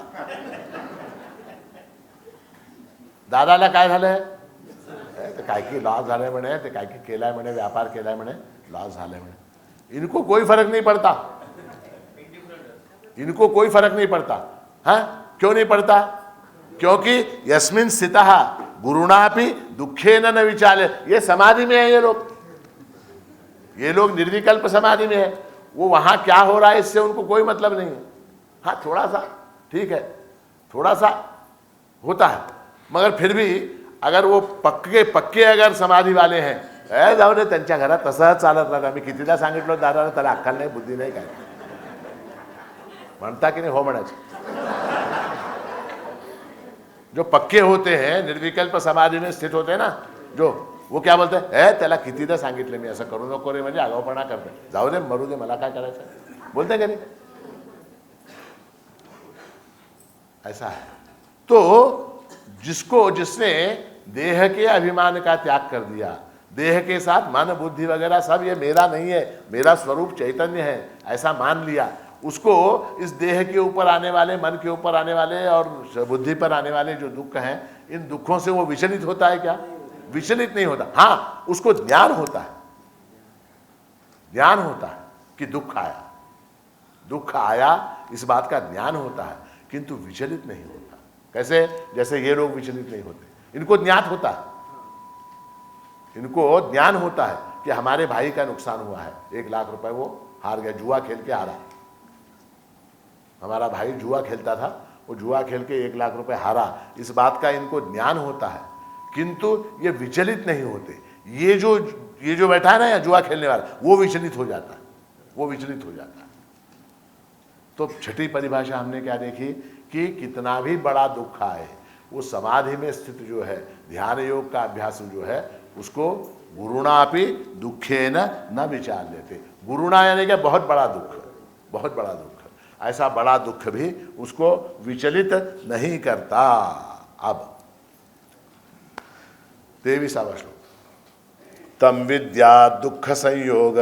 दादाला काय झालंय? ते काय की लॉस झालंय म्हणे, ते काय की केलाय म्हणे, व्यापार केलाय म्हणे, लॉस झालंय म्हणे. इनको कोई फर्क नहीं पड़ता, इनको कोई फर्क नहीं पड़ता. हाँ, क्यों नहीं पड़ता? क्योंकि यस्मिन् स्थितः गुरुणापि दुःखेन न विचाल्य. ये समाधि में है, ये लोग निर्विकल्प समाधि में है. वो वहां क्या हो रहा है इससे उनको कोई मतलब नहीं है. हाँ, थोड़ा सा ठीक है, थोड़ा सा होता है, मगर फिर भी अगर वो पक्के पक्के अगर समाधी वाले हैं, जाऊ दे त्यांच्या घरात तसंच चालत राहता, मी कितीदा सांगितलं दादाला, त्याला अक्कल नाही, बुद्धी नाही, काय म्हणता की नाही? हो म्हणायचं. जो पक्के होते हैं, निर्विकल्प समाधि में स्थित होते हैं ना, जो वो क्या बोलते हैं, त्याला कितीदा सांगितलं मी असं करू नको रे, म्हणजे आगाऊपणा करते, जाऊ दे मरू दे, मला काय करायचं, बोलते का नाही? ऐसा है. तो जिसने देह के अभिमान का त्याग कर दिया, देह के साथ मन बुद्धि वगैरह सब ये मेरा नहीं है, मेरा स्वरूप चैतन्य है, ऐसा मान लिया, उसको इस देह के ऊपर आने वाले, मन के ऊपर आने वाले और बुद्धि पर आने वाले जो दुख हैं, इन दुखों से वो विचलित होता है क्या? विचलित नहीं होता. हाँ, उसको ज्ञान होता है, ज्ञान होता है कि दुख आया, दुख आया, इस बात का ज्ञान होता है, किंतु विचलित नहीं होता. कैसे? जैसे ये लोग विचलित नहीं होते, इनको ज्ञात होता है, इनको ज्ञान होता है कि हमारे भाई का नुकसान हुआ है, 1 लाख रुपए वो हार गया, जुआ खेल के हारा. हमारा भाई जुआ खेलता था, वो जुआ खेल के 1 लाख रुपए हारा, इस बात का इनको ज्ञान होता है, किंतु ये विचलित नहीं होते. ये जो बैठा है ना, या जुआ खेलने वाला, वो विचलित हो जाता है, वो विचलित हो जाता है. तो छठी परिभाषा हमने क्या देखी कि कितना भी बड़ा दुख आए, वो समाधि में स्थित जो है, ध्यान योग का अभ्यास जो है, उसको गुरुणापि दुखेन न विचार लेते. गुरुणा यानी कि बहुत बड़ा दुख, बहुत बड़ा दुख, ऐसा बड़ा दुख भी उसको विचलित नहीं करता. अब 23वां श्लोक. तम विद्या दुख संयोग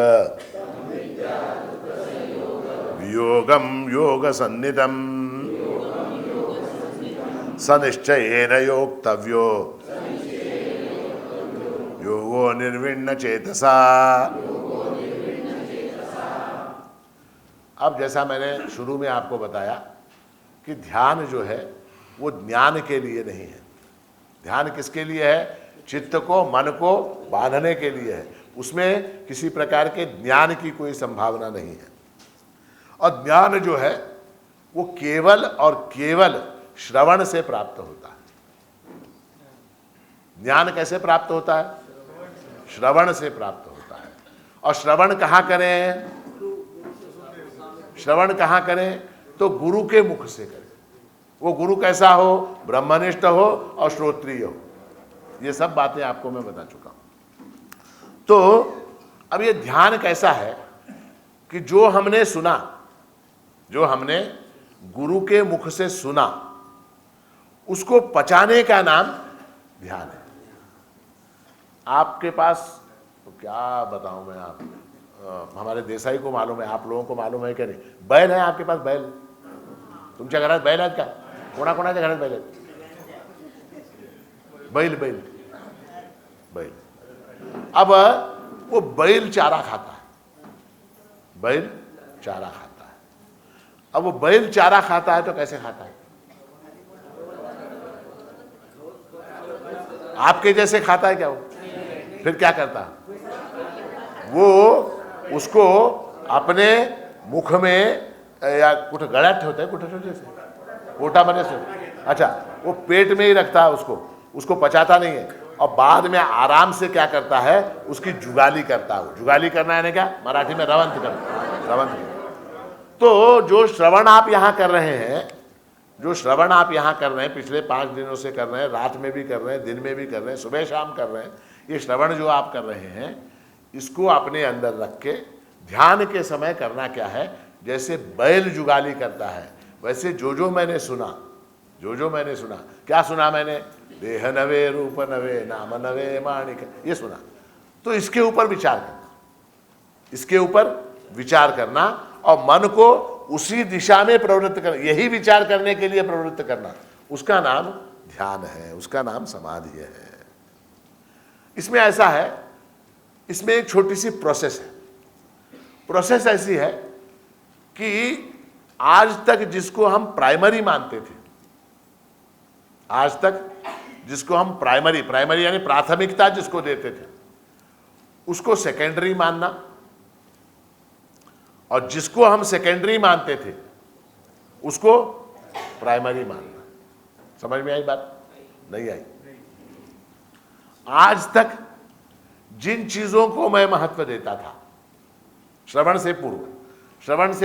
वियोगम योग सन्निधम सनिश्चयेन योक्तव्यो योगो निर्विण्ण चेतसा. अब जैसा मैंने शुरू में आपको बताया कि ध्यान जो है वो ज्ञान के लिए नहीं है. ध्यान किसके लिए है? चित्त को, मन को बांधने के लिए है. उसमें किसी प्रकार के ज्ञान की कोई संभावना नहीं है. और ज्ञान जो है वो केवल और केवल श्रवण से प्राप्त होता है. ज्ञान कैसे प्राप्त होता है? श्रवण से प्राप्त होता है. और श्रवण कहाँ करें? श्रवण कहाँ करें? तो गुरु के मुख से करें. वो गुरु कैसा हो? ब्रह्मनिष्ठ हो और श्रोत्रिय हो. ये सब बातें आपको मैं बता चुका हूं. तो अब ये ध्यान कैसा है कि जो हमने सुना, जो हमने गुरु के मुख से सुना, उसको पचाने का नाम ध्यान है. आपके पास तो क्या बताऊं मैं, आप हमारे देसाई को मालूम है, आप लोगों को मालूम है कि नहीं? बैल है आपके पास? बैल तुमच्या घरात बैल आहेत का? कोणाकोणाच्या घरात बैल आहेत? बैल बैल बैल. अब वो बैल चारा खाता है, बैल चारा खाता है. अब वो बैल चारा खाता है तो कैसे खाता है? आपके जैसे खाता है क्या वो? फिर क्या करता है वो? उसको अपने मुख में या कुठं गळ्यात ठेवता है, कुठं ठेवते से पोटामध्ये से, अच्छा वो पेट में ही रखता है, उसको पचाता नहीं है. और बाद में आराम से क्या करता है? उसकी जुगाली करता है. जुगाली करना है क्या? मराठी में रवंत करना, रवंत. तो जो श्रवण आप यहाँ कर रहे हैं, जो श्रवण आप यहाँ कर रहे हैं, पिछले 5 दिनों से कर रहे हैं, रात में भी कर रहे हैं, दिन में भी कर रहे हैं, सुबह शाम कर रहे हैं, ये श्रवण जो आप कर रहे हैं, इसको अपने अंदर रख के ध्यान के समय करना क्या है? जैसे बैल जुगाली करता है, वैसे जो मैंने सुना, जो मैंने सुना, क्या सुना मैंने? देह नवे, रूप नवे, नाम नवे, माणिक, ये सुना. तो इसके ऊपर विचार करना, इसके ऊपर विचार करना और मन को उसी दिशा में प्रवृत्त करना, यही विचार करने के लिए प्रवृत्त करना, उसका नाम ध्यान है, उसका नाम समाधि है. इसमें ऐसा है, इसमें एक छोटी सी प्रोसेस है. प्रोसेस ऐसी है कि आज तक जिसको हम प्राइमरी मानते थे, आज तक जिसको हम प्राइमरी यानी प्राथमिकता जिसको देते थे, उसको सेकेंडरी मानना, और जिसको हम सेकेंडरी मानते थे उसको प्राइमरी मानना. समझ में आई बात? नहीं आई? आज तक जिन चीजों को मैं महत्व देता था, श्रवण से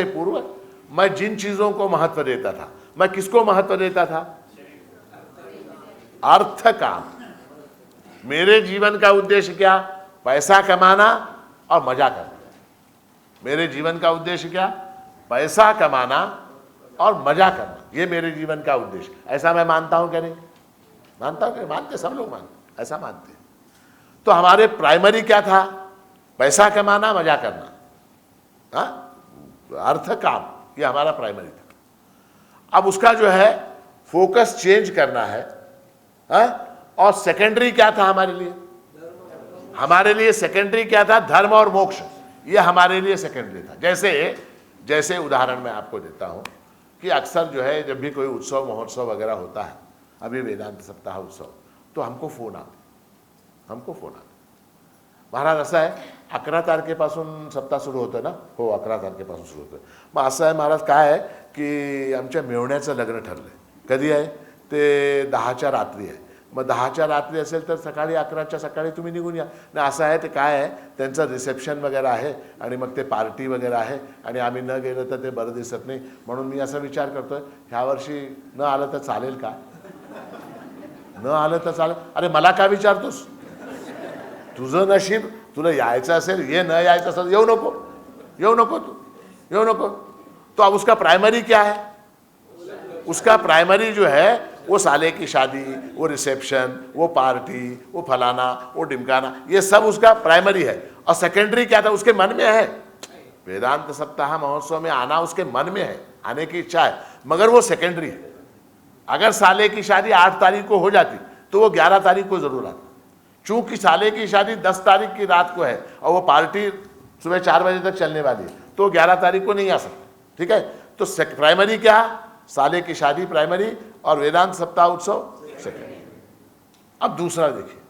पूर्व मैं जिन चीजों को महत्व देता था, मैं किसको महत्व देता था? अर्थ काम। मेरे जीवन का उद्देश्य क्या? पैसा कमाना और मजा करना। मेरे जीवन का उद्देश्य क्या? पैसा कमाना और मजा करना, ये मेरे जीवन का उद्देश्य। ऐसा मैं मानता हूं क्या? नहीं मानता हूं? मानते, सब लोग मानते, ऐसा मानते हैं। तो हमारे प्राइमरी क्या था? पैसा कमाना, मजा करना, अर्थ काम, ये हमारा प्राइमरी था। अब उसका जो है फोकस चेंज करना है, और सेकेंडरी क्या था हमारे लिए? हमारे लिए सेकेंडरी क्या था? धर्म और मोक्ष, ये हमारे लिए सेकेंडरी था। जैसे उदाहरण मैं आपको देता हूं कि अक्सर जो है जब भी कोई उत्सव महोत्सव वगैरह होता है, अभी वेदांत सप्ताह उत्सव, तो हमको फोन आते, महाराज असं आहे 11 तारखेपासून सप्ताह सुरू होतं ना? हो, 11 तारखेपासून सुरू होतं. मग असं आहे महाराज, काय आहे की आमच्या मेवण्याचं लग्न ठरलंय. कधी आहे ते? 10च्या रात्री आहे. मग 10च्या रात्री असेल तर सकाळी 11च्या सकाळी तुम्ही निघून या. नाही असं आहे, ते काय आहे त्यांचं रिसेप्शन वगैरे आहे आणि मग ते पार्टी वगैरे आहे आणि आम्ही न गेलं तर ते बरं दिसत नाही. म्हणून मी असा विचार करतोय ह्या वर्षी न आलं तर चालेल का? न आलं तर चालेल. अरे मला का विचारतोस? तुझं नशीब, तुला यायचं असेल ये, न यायचं असेल येऊ नको तू. तो अब उसका प्राइमरी क्या है? उसका प्राइमरी जो है वो साले की शादी, वो रिसेप्शन, वो पार्टी, वो फलाना, वो डिमकाना, ये सब उसका प्राइमरी है. और सेकेंडरी क्या था? उसके मन में है वेदांत सप्ताह महोत्सव में आना, उसके मन में है, आने की इच्छा है, मगर वो सेकेंडरी है. अगर साले की शादी 8 तारीख को हो जाती तो वो 11 तारीख को जरूर आता. चूंकि साले की शादी 10 तारीख की रात को है और वो पार्टी सुबह 4 बजे तक चलने वाली है, तो 11 तारीख को नहीं आ सकता. ठीक है, तो प्राइमरी क्या? साले की शादी प्राइमरी और वेदांत सप्ताह उत्सव सेकेंडरी. अब दूसरा देखिए,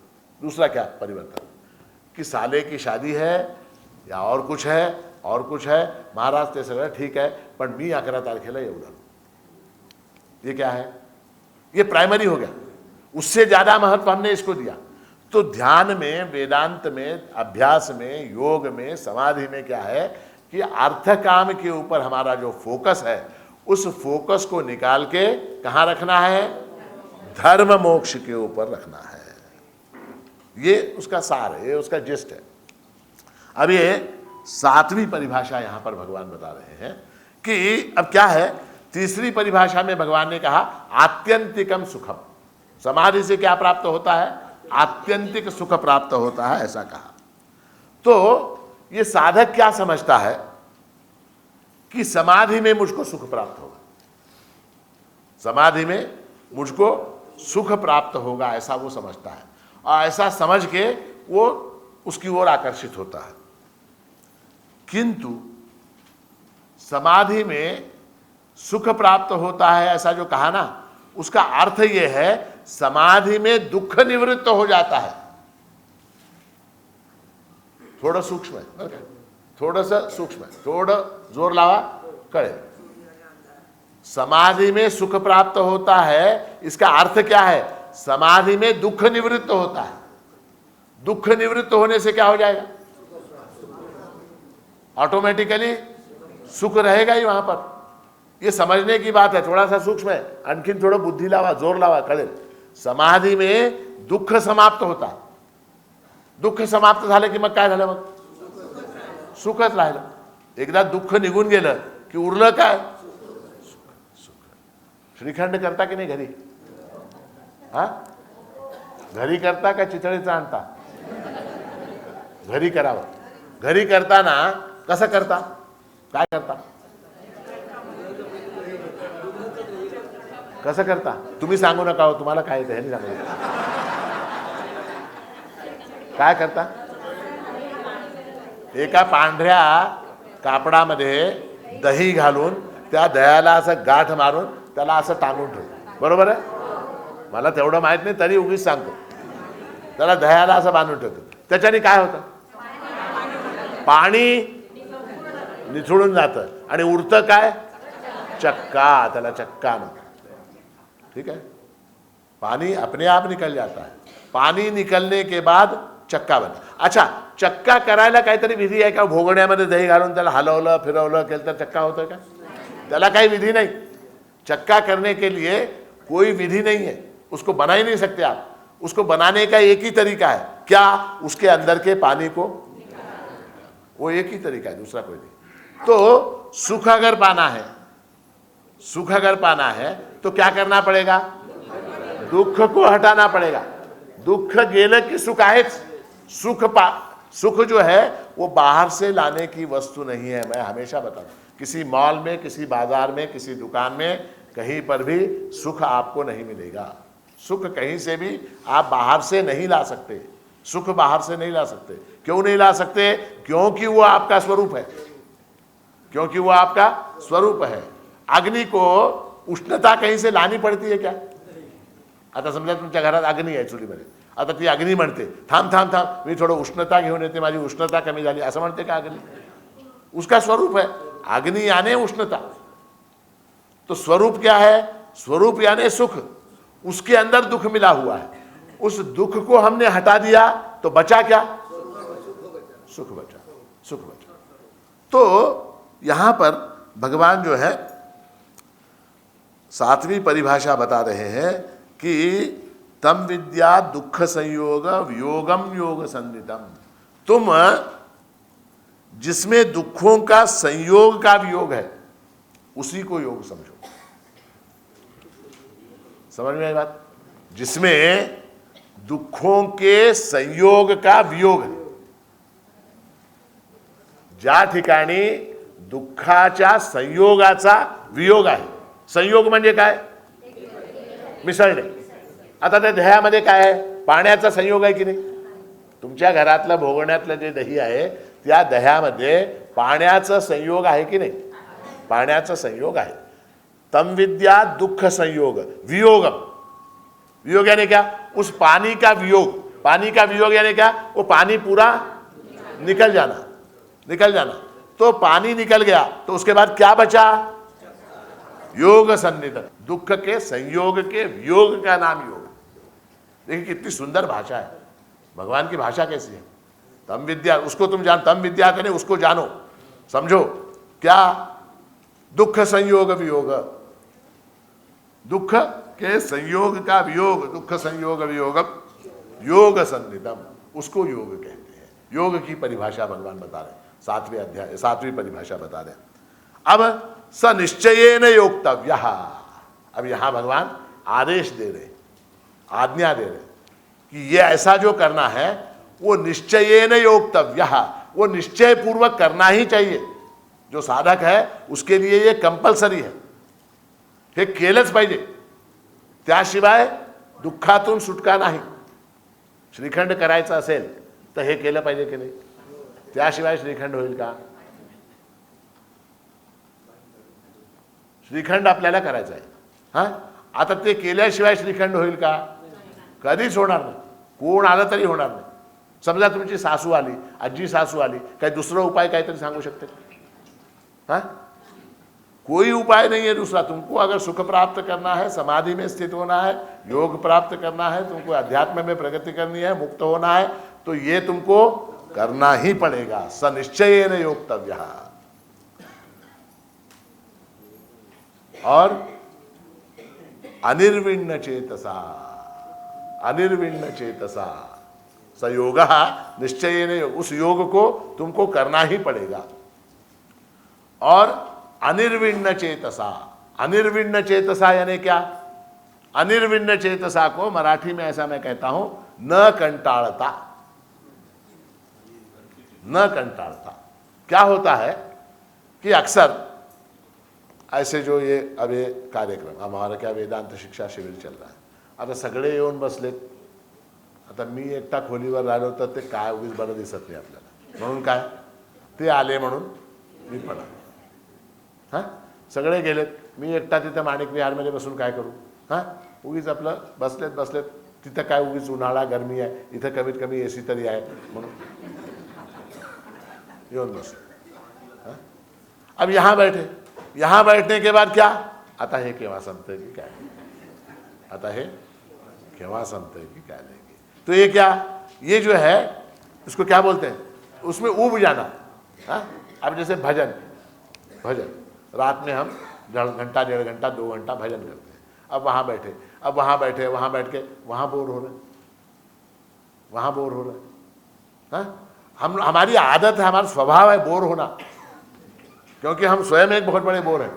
दूसरा क्या परिवर्तन कि साले की शादी है या और कुछ है, महाराज ते सगळं ठीक आहे पण मी 11 तारखेला येऊन आलो. ये क्या है? ये प्राइमरी हो गया. उससे ज्यादा महत्व हमने इसको दिया. तो ध्यान में, वेदांत में, अभ्यास में, योग में, समाधि में क्या है कि अर्थ काम के ऊपर हमारा जो फोकस है, उस फोकस को निकाल के कहां रखना है? धर्म मोक्ष के ऊपर रखना है. ये उसका सार है, ये उसका जिस्ट है. अब ये 7वीं परिभाषा यहां पर भगवान बता रहे हैं कि अब क्या है. तीसरी परिभाषा में भगवान ने कहा आत्यंतिकम सुखम. समाधि से क्या प्राप्त होता है? आत्यंतिक सुख प्राप्त होता है, ऐसा कहा. तो ये साधक क्या समझता है कि समाधि में मुझको सुख प्राप्त होगा, समाधि में मुझको सुख प्राप्त होगा, ऐसा वो समझता है. और ऐसा समझ के वो उसकी ओर आकर्षित होता है. किंतु समाधि में सुख प्राप्त होता है ऐसा जो कहा ना, उसका अर्थ ये है समाधि में दुख निवृत्त हो जाता है. थोड़ा सूक्ष्म है, थोडंसं सूक्ष्म है, थोडं जोर लावा कळेल. समाधि में सुख प्राप्त होता है, इसका अर्थ क्या है? समाधि में दुख निवृत्त होता है. दुख निवृत्त होने से क्या हो जाएगा? ऑटोमेटिकली सुख रहेगा ही वहां पर. ये समझने की बात है, थोड़ा सा सूक्ष्म है. आणखीन थोडं बुद्धी लावा, जोर लावा, कळेल. समाधि में दुःख समाप्त होता. दुःख समाप्त झालं की मग काय झालं? मग सुखच राहिलं. एकदा दुःख निघून गेलं की उरलं काय? सुख. श्रीखंड करता की नाही घरी? हा, घरी करता का चितळीचा आणता? घरी करावं. घरी करताना कसं करता? काय करता? कसं करता? तुम्ही सांगू नका हो, तुम्हाला काय येतं हे नाही सांगू. काय करता? एका पांढऱ्या कापडामध्ये दही घालून त्या दह्याला असं गाठ मारून त्याला असं टांगून ठेवतो. बरोबर आहे? मला तेवढं माहित नाही तरी उगीच सांगतो. त्याला दह्याला असं बांधून ठेवतो. त्याच्याने काय होतं? पाणी निथळून जातं आणि उरतं काय? चक्का. त्याला चक्का म्हणतात. ठीक है, पानी अपने आप निकल जाता है. पाणी निकलने के बाद चक्का बन. अच्छा, चक्का करायला काहीतरी विधी आहे का? भोगण्यामध्ये दही घालून त्याला हलवलं फिरवलं केलं तर चक्का होतोय का? त्याला काही विधी नहीं. चक्का करने के लिए कोई विधि नहीं है, उसको बना ही नहीं सकते आप. उसको बनाने का एक ही तरीका है, क्या? उसके अंदर के पानी को, वो एक ही तरीका है, दूसरा कोई नहीं. तो सुख अगर पाना है, सुख अगर पाना है तो क्या करना पड़ेगा? दुख को हटाना पड़ेगा. दुख गेलं की सुख आहेच. सुख जो है वो बाहर से लाने की वस्तु नहीं है. मैं हमेशा बताता हूं, किसी मॉल में, किसी बाजार में, किसी दुकान में, कहीं पर भी सुख आपको नहीं मिलेगा. सुख कहीं से भी आप बाहर से नहीं ला सकते. सुख बाहर से नहीं ला सकते. क्यों नहीं ला सकते? क्योंकि वो आपका स्वरूप है. क्योंकि वो आपका स्वरूप है. अग्नि को उष्णता कहीं से लानी पडती है क्या? आता समजा तुमच्या घरात अग्नी आहे चुलीमध्ये, आता ती अग्नी म्हणते थांब थांब थांब मी थोडं उष्णता घेऊन येते, माझी उष्णता कमी झाली, असं म्हणते का अग्नि? उसका स्वरूप है अग्नि यानी उष्णता. तो स्वरूप क्या है? स्वरूप यानी सुख. उसके अंदर दुख मिला हुआ है. उस दुख को हमने हटा दिया तो बचा क्या? सुख बचा. सुख बचा. तो यहां पर भगवान जो है 7वीं परिभाषा बता रहे हैं कि तम विद्या दुख संयोग वियोगम योग संदितम. तुम जिसमें दुखों का संयोग का वियोग है उसी को योग समझो. समझ में आई बात? जिसमें दुखों के संयोग का वियोग है. ज्या ठिकाणी दुःखाच्या संयोगाचा वियोग आहे. संयोग म्हणजे काय? मिसळणे. आता त्या दह्यामध्ये काय आहे? पाण्याचा संयोग आहे की नाही? तुमच्या घरातलं भोगण्यातलं जे दही आहे त्या दह्यामध्ये पाण्याचा संयोग आहे की नाही? पाण्याचा संयोग आहे. तम विद्या दुख संयोग वियोगम. वियोग यानी क्या? उस पानी का वियोग. पानी का वियोग यानी क्या? वो पानी पूरा निकल जाना. निकल जाना. तो पानी निकल गया तो उसके बाद क्या बचा? योग सन्निध. दुख के संयोग के वियोग का नाम योग. देखिए कितनी सुंदर भाषा है. भगवान की भाषा कैसी है? तम विद्या, उसको तुम जान, तम विद्या करें उसको जानो, समझो. क्या? दुख संयोग वियोग. दुख के संयोग का वियोग. दुख संयोग वियोग योग सन्निधम, उसको योग कहते हैं. योग की परिभाषा भगवान बता रहे हैं. 7वें अध्याय 7वीं परिभाषा बता रहे हैं. अब स निश्चयेन योक्तव्य. अब यहां भगवान आदेश दे रहे, आज्ञा दे रहे कि ये ऐसा जो करना है वो निश्चयेन योक्तव्य. वो निश्चय पूर्वक करना ही चाहिए. जो साधक है उसके लिए ये कंपल्सरी है. हे केलंच पाहिजे. त्याशिवाय दुःखातून सुटका नाही. श्रीखंड करायचं असेल तर हे केलं पाहिजे की नाही? त्याशिवाय श्रीखंड होईल का? श्रीखंड आपल्याला करायचं आहे. हां, आता ते केल्याशिवाय श्रीखंड होईल का? कधीच होणार नाही. कोण आलं तरी होणार नाही. समजा तुमची सासू आली, आजी सासू आली, काही दुसरा उपाय काहीतरी सांगू शकते? हाँ, कोई उपाय नहीं है दूसरा. तुमको अगर सुख प्राप्त करना है, समाधि में स्थित होना है, योग प्राप्त करना है, तुमको अध्यात्म में प्रगति करनी है, मुक्त होना है, तो ये तुमको करना ही पड़ेगा. सनिश्चयेन योक्तव्य. और अनिर्विण्ण चेतसा. अनिर्विण्ण चेतसा संयोग निश्चयेन. उस योग को तुमको करना ही पड़ेगा. और अनिर्विण्ण चेतसा. अनिर्विण्ण चेतसा यानी क्या? अनिर्विण्ण चेतसा को मराठी में ऐसा मैं कहता हूं, न कंटाळता. न कंटाळता. क्या होता है कि अक्सर ऐसे जो ये अब ये कार्यक्रम हमारा क्या वेदांत शिक्षा शिबिर चल रहा है. आता सगळे येऊन बसलेत. आता मी एकटा खोलीवर राहिलो तर ते काय उगीच बरं दिसत नाही आपल्याला. म्हणून काय, ते आले म्हणून मी पण आलो. हां, सगळे गेलेत, मी एकटा तिथं माणिक विहारमध्ये बसून काय करू? हां, उगीच आपलं बसलेत बसलेत. तिथं काय उगीच उन्हाळा गरमी आहे, इथं कमीत कमी एसी तरी आहे म्हणून येऊन बसलो. हां, अब यहाँ बैठे. यहाँ बैठने के बाद क्या? आता हे केव्हा संपतंय की काय? आता हे केव्हा संपतंय की काय? तो ये क्या, ये जो है इसको क्या बोलते हैं, उसमें ऊब जाना। हाँ, अब जैसे भजन, भजन रात में हम 1.5 घंटा 1.5 घंटा 2 घंटा भजन करते हैं। अब वहाँ बैठे, अब वहाँ बैठे, वहाँ बैठ के वहाँ बोर हो रहे, वहाँ बोर हो रहे। हाँ, हमारी आदत है, हमारा स्वभाव है बोर होना, क्योंकि हम स्वयं एक बहुत बड़े बोर हैं।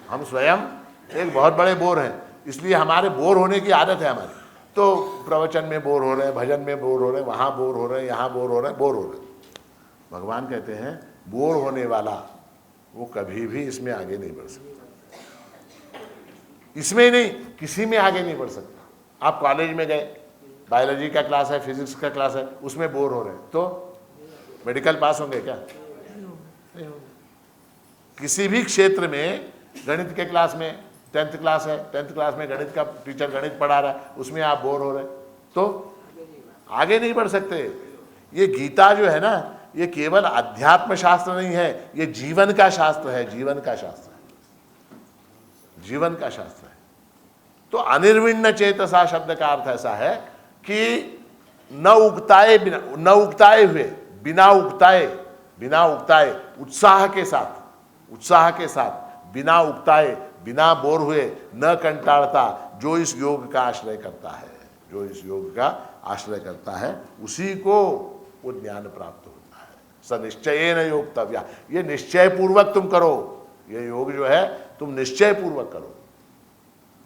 हम स्वयं एक बहुत बड़े बोर हैं, इसलिए हमारे बोर होने की आदत है हमारी। तो प्रवचन में बोर हो रहे हैं, भजन में बोर हो रहे हैं, वहाँ बोर हो रहे हैं, यहाँ बोर हो रहे हैं, बोर हो रहे हैं। भगवान कहते हैं बोर होने वाला वो कभी भी इसमें आगे नहीं बढ़ सकता, इसमें ही नहीं किसी में आगे नहीं बढ़ सकता। आप कॉलेज में गए, बायोलॉजी का क्लास है, फिजिक्स का क्लास है, उसमें बोर हो रहे हैं, तो मेडिकल पास होंगे क्या? नहीं होंगे। किसी भी क्षेत्र में, गणित के क्लास में, 10th क्लास है, 10th क्लास में गणित का टीचर गणित पढ़ा रहा है, उसमें आप बोर हो रहे, तो आगे नहीं बढ़ सकते। ये गीता जो है ना, ये केवल अध्यात्म शास्त्र नहीं है, ये जीवन का शास्त्र है, जीवन का शास्त्र है, जीवन का शास्त्र है। तो अनिर्विण्ण चेतसा शब्द का अर्थ ऐसा है कि न उगताए बिना, न उगताए हुए, बिना उगताए, बिना उगताए, उत्साह के साथ, उत्साह के साथ, बिना उगताए, बिना बोर हुए, न कंटाड़ता, जो इस योग का आश्रय करता है, जो इस योग का आश्रय करता है, उसी को वो ज्ञान प्राप्त होता है। स निश्चयेन योक्तव्या, ये निश्चय पूर्वक तुम करो, ये योग जो है तुम निश्चय पूर्वक करो।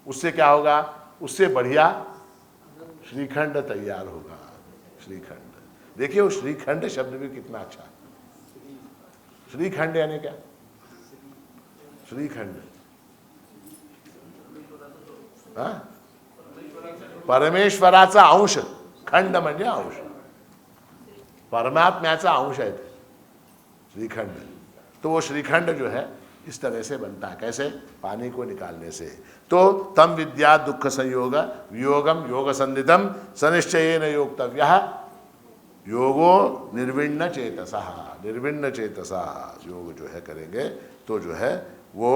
उससे क्या होगा? उससे बढ़िया श्रीखंड तैयार होगा। श्रीखंड, देखिए वो श्रीखंड शब्द भी कितना अच्छा। श्रीखंड यानी क्या? श्रीखंड, परमेश्वराचा अंश, खंड म्हणजे अंश, परमात्म्याचा अंश है श्रीखंड। तो वो श्रीखंड जो है इस तरह से बनता है, कैसे? पानी को निकालने से। तो तम विद्या दुख संयोग वियोगम योग संदितम सनिश्चयेन योक्तव्यः योगो निर्विण्ण चेतसा, निर्विण्ण चेतसा योग जो है करेंगे तो जो है वो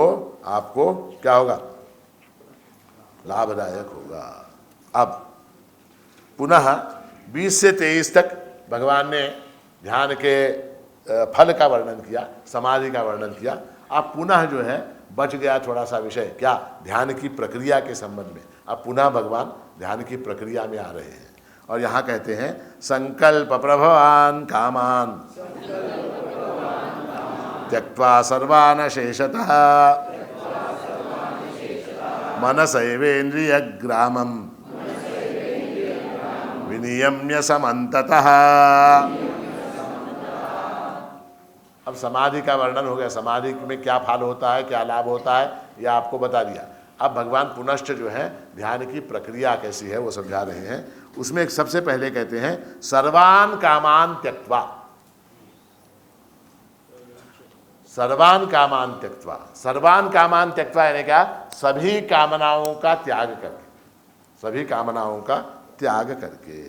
आपको क्या होगा? लाभदायक होगा। अब पुनः 20 से 23 तक भगवान ने ध्यान के फल का वर्णन किया, समाधि का वर्णन किया। अब पुनः जो है बच गया थोड़ा सा विषय, क्या? ध्यान की प्रक्रिया के संबंध में। अब पुनः भगवान ध्यान की प्रक्रिया में आ रहे हैं और यहाँ कहते हैं संकल्प प्रभवान कामान त्यक्त्वा सर्वान् शेषतः मनसैवेन्द्रिय ग्रामम विनियम्य समन्ततः। अब समाधि का वर्णन हो गया, समाधि में क्या फल होता है, क्या लाभ होता है, यह आपको बता दिया। अब भगवान पुनश्च जो है ध्यान की प्रक्रिया कैसी है वो समझा रहे हैं। उसमें एक सबसे पहले कहते हैं सर्वान कामान त्यक्त्वा, सर्वान कामान त्यक्त्वा। सर्वान कामान त्यक्त्वा यानी क्या? सभी कामनाओं का त्याग करके, सभी कामनाओं का त्याग करके।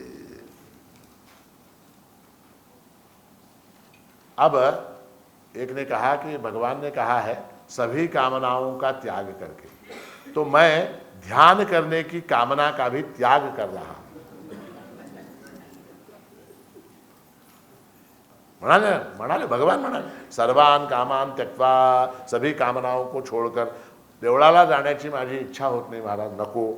अब एक ने कहा कि भगवान ने कहा है सभी कामनाओं का त्याग करके, तो मैं ध्यान करने की कामना का भी त्याग कर रहा हूं। म्हणाले भगवान म्हणाले सर्वान कामान त्यक्त्वा, सभी कामनाओं को छोड़कर देवळाला जाण्याची माझी इच्छा होत नाही महाराज, नको.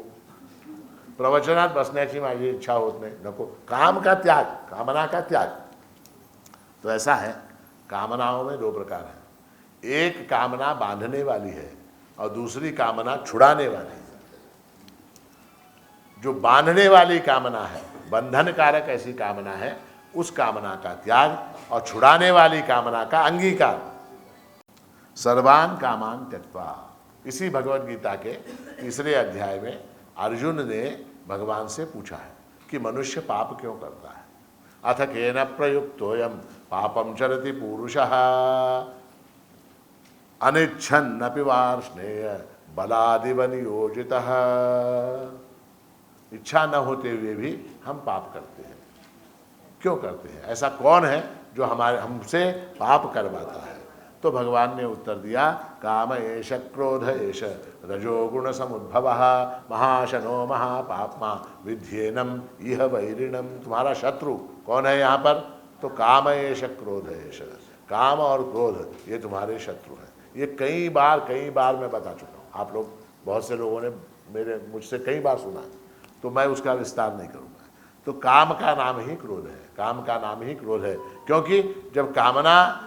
प्रवचनात बसण्याची माझी इच्छा होत नाही, नको. काम का त्याग, कामना का त्याग. तो ऐसा है, कामनाओं में 2 प्रकार हैं। एक कामना बांधने वाली है और दूसरी कामना छुड़ाने वाली है। जो बांधने वाली कामना है, बंधन कारक ऐसी कामना है, उस कामना का त्याग, और छुड़ाने वाली कामना का अंगीकार। सर्वान कामान त्यक्त्वा। इसी भगवद गीता के 3 अध्याय में अर्जुन ने भगवान से पूछा है कि मनुष्य पाप क्यों करता है। अथ केन प्रयुक्तोयम पापम चरति पूरुषः अनिच्छन्नपि वार्ष्णेय बलादिव नियोजितः। इच्छा न होते हुए भी हम पाप करते हैं। क्यों करते हैं? ऐसा कौन है जो हमसे पाप करवाता है? तो भगवान ने उत्तर दिया, काम एष क्रोध एष रजोगुण समुद्भवः महाशनो महापाप्मा विध्येनम इह वैरिणम। तुम्हारा शत्रु कौन है यहाँ पर? तो काम एष क्रोध एष, काम और क्रोध ये तुम्हारे शत्रु हैं। ये कई बार मैं बता चुका हूँ, आप लोग बहुत से लोगों ने मुझसे कई बार सुना, तो मैं उसका विस्तार नहीं करूँगा। तो काम का नाम ही क्रोध है, काम का नाम ही क्रोध है, क्योंकि जब कामना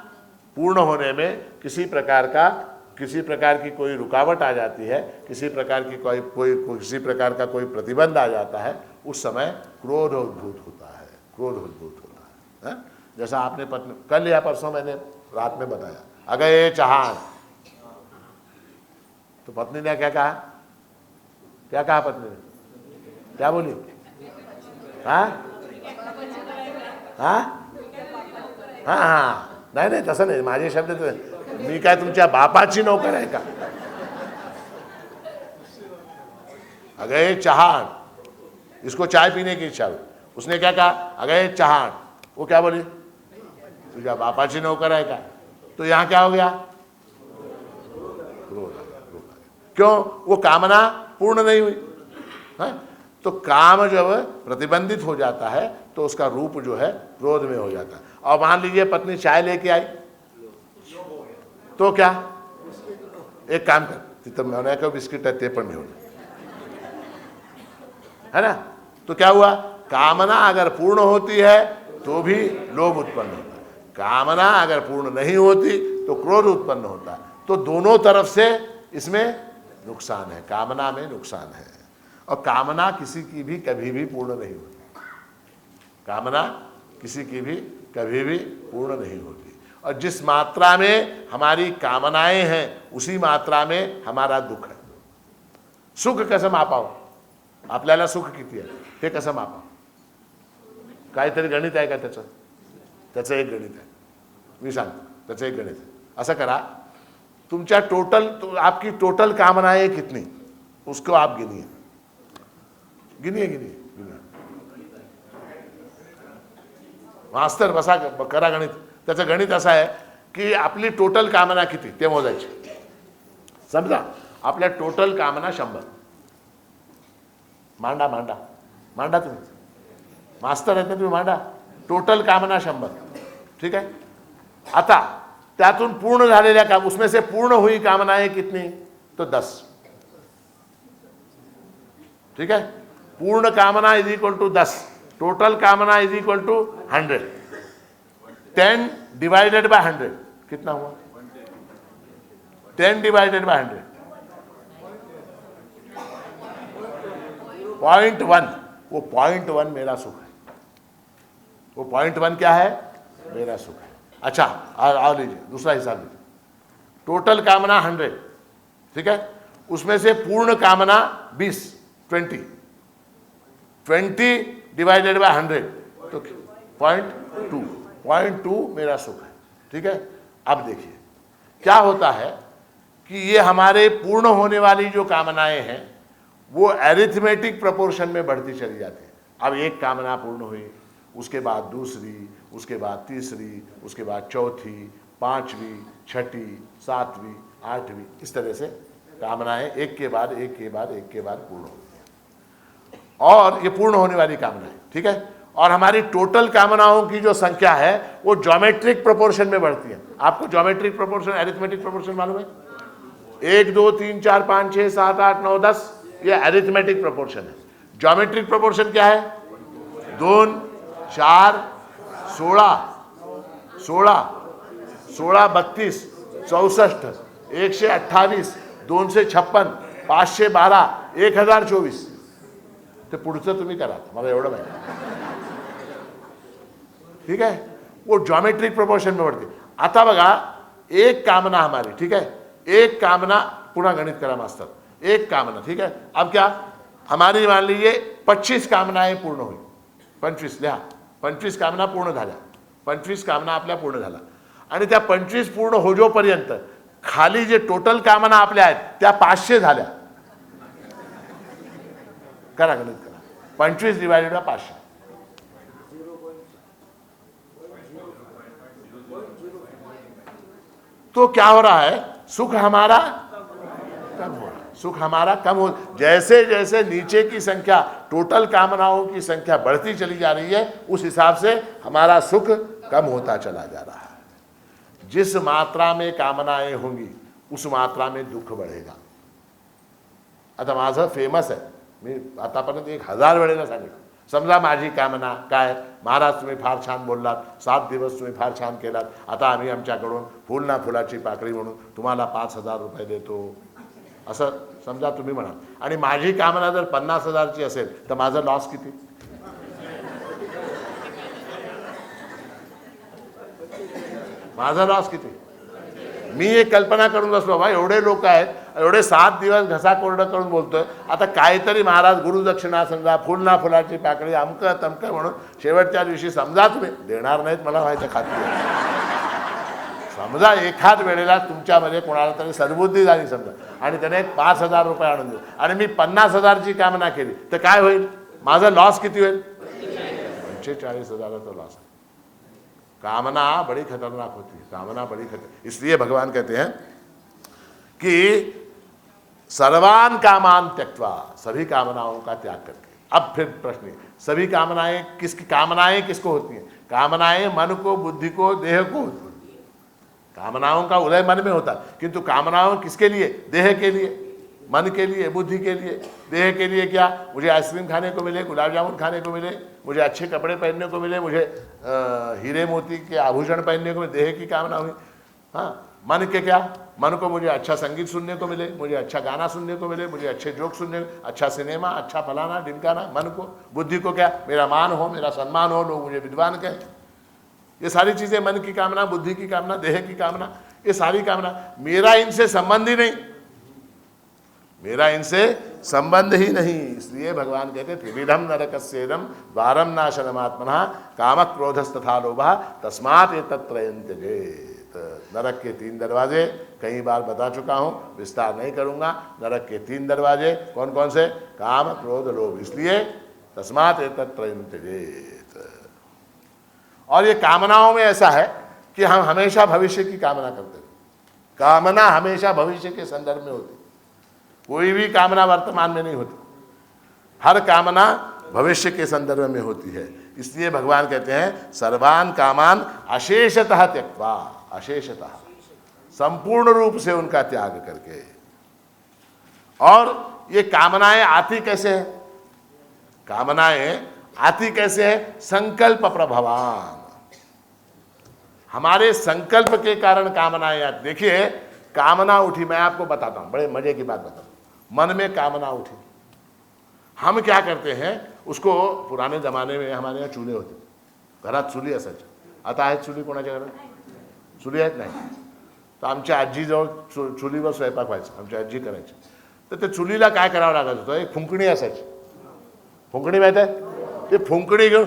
पूर्ण होने में किसी प्रकार की कोई रुकावट आ जाती है, किसी प्रकार की किसी प्रकार का कोई प्रतिबंध आ जाता है, उस समय क्रोध उद्भूत होता है, क्रोध उद्भूत होता है। जैसा आपने पत्नी, कल या परसों मैंने रात में बताया, अगर ये चाहा, तो पत्नी ने क्या कहा? क्या कहा पत्नी ने? क्या बोली? हाँ हाँ हाँ हाँ, नाही तसं नाही, माझे शब्द मी काय तुमच्या बापाची नोकर आहे का? अगर ये चाहान, इसको चाय पीने की इच्छा हुई, उसने क्या कहा? अगर ये चाहान, वो क्या बोली? तुझ्या बापाची नौकर है का? तो यहां क्या हो गया? क्यों? वो कामना पूर्ण नहीं हुई है? तो काम जब प्रतिबंधित हो जाता है तो उसका रूप जो है क्रोध में हो जाता है। और मान लीजिए पत्नी चाय लेके आई, तो क्या? एक काम कर, तिथं मैंने कहा बिस्किट है ते पण नहीं होना, है ना? तो क्या हुआ? कामना अगर पूर्ण होती है तो भी लोभ उत्पन्न होता है, कामना अगर पूर्ण नहीं होती तो क्रोध उत्पन्न होता है। तो दोनों तरफ से इसमें नुकसान है, कामना में नुकसान है। और कामना किसी की भी कभी भी पूर्ण नहीं होती, कामना किसी की भी कभी भी पूर्ण नहीं होती। और जिस मात्रा में हमारी कामनाएं हैं उसी मात्रा में हमारा दुख है। सुख कसं मापावं? आपल्याला सुख किती आहे ते कसं मापावं? काहीतरी गणित आहे का त्याचं? त्याचं एक गणित आहे, मी सांगतो, त्याचं एक गणित आहे। असं करा, तुमच्या आपकी टोटल कामनाएं कितनी, उसको आप गिनिए, गिनिए। मास्तर बसा, करा गणित। त्याचं गणित असं आहे की आपली टोटल कामना किती ते मोजायची। समजा आपल्या टोटल कामना 100, मांडा तुम्ही, मास्तर आहेत ना तुम्ही, मांडा। टोटल कामना 100, ठीक है। आता त्यातून पूर्ण झालेल्या काम, उसमें से पूर्ण हुई कामनाएं कितनी? तो 10, ठीक है। पूर्ण कामना इज इक्वल टू 10, टोटल कामना is equal to 100। 10 divided by 100 कितना हुआ? 10 डिवाइडेड बाय 100 0.1। वो 0.1 मेरा सुख है, वो 0.1 क्या है? मेरा सुख है। अच्छा, आओ लीजिए दूसरा हिसाब लीजिए। टोटल कामना 100, ठीक है, उसमें से पूर्ण कामना 20 20 डिवाइडेड बाय 100 तो 0.2 मेरा सुख है, ठीक है। अब देखिए क्या होता है कि ये हमारे पूर्ण होने वाली जो कामनाएं हैं वो एरिथमेटिक प्रोपोर्शन में बढ़ती चली जाती है। अब एक कामना पूर्ण हुई, उसके बाद दूसरी, उसके बाद तीसरी, उसके बाद चौथी, पांचवी, छठी, सातवीं, आठवीं, इस तरह से कामनाएं एक के बाद पूर्ण होती हैं। और ये पूर्ण होने वाली कामनाएं, ठीक है। और हमारी टोटल कामनाओं की जो संख्या है वो ज्योमेट्रिक प्रोपोर्शन में बढ़ती है। आपको ज्योमेट्रिक प्रोपोर्शन, एरिथमेटिक प्रोपोर्शन मालूम है? 1 2 3 4 5 6 7 8 9 10, ये एरिथमेटिक प्रोपोर्शन है। ज्योमेट्रिक प्रोपोर्शन क्या है? 2 4 16 16 16 32 64 128 256 512 1024। ते पुढचं तुम्ही करा, मला एवढं माहिती, ठीक है। वो ज्योमेट्रिक प्रोपोर्शन में बढ़ती। आता बघा, एक कामना हमारी, ठीक है, एक कामना, पुनः गणित करा मास्टर, एक कामना, ठीक है। अब क्या हमारी, मान लीजिए 25 कामनाएं पूर्ण हुई, 25 लिहा, 25 कामना पूर्ण झाल्या, 25 कामना आपल्या पूर्ण झाल्या। आणि त्या 25 पूर्ण होजोपर्यंत खाली जे टोटल कामना आपल्या आहेत त्या 500 झाल्या। करा गणित करा, 25 डिवाइडेड बाय 500, तो क्या हो रहा है, सुख हमारा कम हो रहा है, सुख हमारा कम हो, जैसे जैसे नीचे की संख्या, टोटल कामनाओं की संख्या बढ़ती चली जा रही है, उस हिसाब से हमारा सुख कम होता चला जा रहा है। जिस मात्रा में कामनाएं होंगी उस मात्रा में दुःख बढ़ेगा. आता माझं फेमस आहे, मी आतापर्यंत 1000 वेळेला सांगितलं. समजा माझी कामना काय, महाराज तुम्ही फार छान बोललात, 7 दिवस तुम्ही फार छान केलात, आता आम्ही आमच्याकडून फुल ना फुलाची पाकळी म्हणून तुम्हाला 5000 रुपये देतो, असं समजा तुम्ही म्हणाल. आणि माझी कामना जर 50,000ची असेल तर माझं लॉस किती? माझा लॉस किती? मी एक कल्पना करून बसलो, बा एवढे लोक आहेत, एवढे 7 दिवस घसा कोरडं करून बोलतोय, आता काहीतरी महाराज गुरुदक्षिणा समजा, फुल ना फुलाची पाकळी, अमकं तमकं म्हणून शेवटच्या दिवशी समजा तुम्ही देणार नाहीत, मला माहिती खात्री आहे. समजा एखाद वेळेला तुमच्यामध्ये कोणाला तरी सद्बुद्धी झाली समजा, आणि त्याने 5,000 रुपये आणून दिले आणि मी 50,000ची कामना केली, तर काय होईल? माझा लॉस किती होईल? 45,000चा लॉस. कामना बड़ी खतरनाक होती है, कामना बड़ी खतरनाक. इसलिए भगवान कहते हैं कि सर्वान कामान त्यक्त्वा, सभी कामनाओं का त्याग करके. अब फिर प्रश्न है, सभी कामनाएं किसको होती हैं? कामनाएं मन को, बुद्धि को, देह को होती हैं. कामनाओं का उदय मन में होता है, किंतु कामनाओं किसके लिए? देह के लिए, मन के लिए, बुद्धि के लिए. देह के लिए क्या? मुझे आइसक्रीम खाने को मिले, गुलाब जामुन खाने को मिले, मुझे अच्छे कपड़े पहनने को मिले, मुझे हीरे मोती के आभूषण पहनने को मिले, देह की कामना हुई. हाँ, मन के क्या? मन को मुझे अच्छा संगीत सुनने को मिले, मुझे अच्छा गाना सुनने को मिले, मुझे अच्छे जोक सुनने, अच्छा सिनेमा, अच्छा फलाना ढिमकाना. मन को. बुद्धि को क्या? मेरा मान हो, मेरा सम्मान हो, लोग मुझे विद्वान कहें. ये सारी चीजें मन की कामना, बुद्धि की कामना, देह की कामना, ये सारी कामना. मेरा इनसे संबंध ही नहीं, मेरा इनसे संबंध ही नहीं. इसलिए भगवान कहते त्रिविधम नरकस्येदम द्वारम नाशनमात्मनः काम क्रोधस्तथा लोभः तस्मात् एतत्त्रयं त्यजेत्. नरक के 3 दरवाजे कई बार बता चुका हूं, विस्तार नहीं करूंगा. नरक के 3 दरवाजे कौन कौन से? काम, क्रोध, लोभ. इसलिए तस्मात् एतत्त्रयं त्यजेत्. और ये कामनाओं में ऐसा है कि हम हमेशा भविष्य की कामना करते हैं. कामना हमेशा भविष्य के संदर्भ में होती, कोई भी कामना वर्तमान में नहीं होती. हर कामना भविष्य के संदर्भ में होती है. इसलिए भगवान कहते हैं सर्वान कामान अशेषतः त्यक्त्वा, अशेषतः, संपूर्ण रूप से उनका त्याग करके. और ये कामनाएं आती कैसे हैं? कामनाएं आती कैसे है? संकल्प प्रभवान. हमारे संकल्प के कारण कामनाएं आती. देखिए, कामना उठी, मैं आपको बताता हूं, बड़े मजे की बात बताता हूं. मन में कामना उठी, हम क्या करते हैं उसको, पुराने जमाने में हमारे यहाँ चूल्हे होते, घरात चुली असायची. आता आहेत चुली कोणाच्या घरात? चुली आहेत नाही. तर आमच्या आजीजवळ चुलीवर स्वयंपाक व्हायचा, आमची आजी करायची. तर ते चुलीला काय करावं लागत होतं, एक फुंकणी असायची. फुंकणी माहिती आहे? ते फुंकणी घेऊन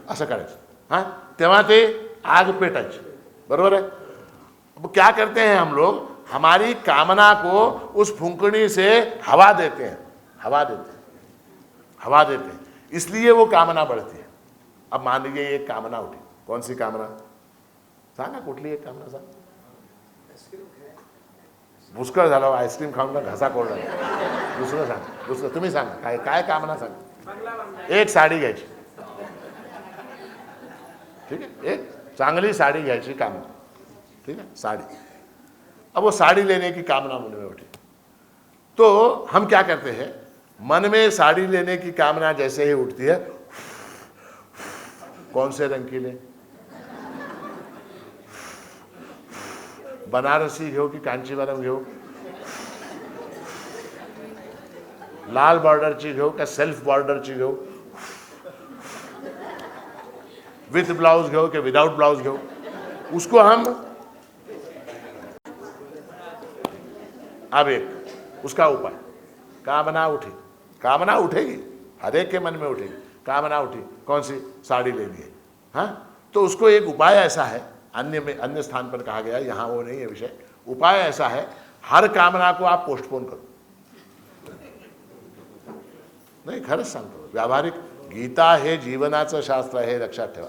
असं करायचं. हां, तेव्हा ते आग पेटायची. बरोबर है? अब क्या करते हैं हम लोग, हमारी कामना को उस फुंकनी से हवा देते हैं, हवा देते हैं, हवा देते हैं. इसलिए वो कामना बढ़ती है. अब मान लीजिए एक कामना उठी, कौन सी कामना? सांगा कुठली एक कामना सांग. पुष्कळ झालं, आईस्क्रीम खाऊन का घसा कोरडा. दुसरं सांग, दुसरं तुम्ही सांगा, काय काय कामना सांगा. एक साडी घ्यायची, ठीक है, एक चांगली साड़ी घ्यायची कामना, ठीक है, साड़ी. अब वो साड़ी लेने की कामना मन में उठी, तो हम क्या करते हैं, मन में साड़ी लेने की कामना जैसे ही उठती है, कौन से रंग की ले? बनारसी घेऊ की कांचीवरम घेऊ? लाल बॉर्डरची घेऊ का सेल्फ बॉर्डरची घेऊ? विथ ब्लाउज घेऊ कि विदाउट ब्लाउज घेऊ? उसको हम, अब एक उसका उपाय, कामना उठी, कामना उठेगी, हर एक के मन में उठेगी. कामना उठी, कौन सी? साड़ी लेनी है. हाँ, तो उसको एक उपाय ऐसा है, अन्य में, अन्य स्थान पर कहा गया, यहाँ वो नहीं है विषय. उपाय ऐसा है, हर कामना को आप पोस्टपोन करो. नाही, खरंच सांगतो, व्यावहारिक गीता हे जीवनाचं शास्त्र आहे, लक्षात ठेवा.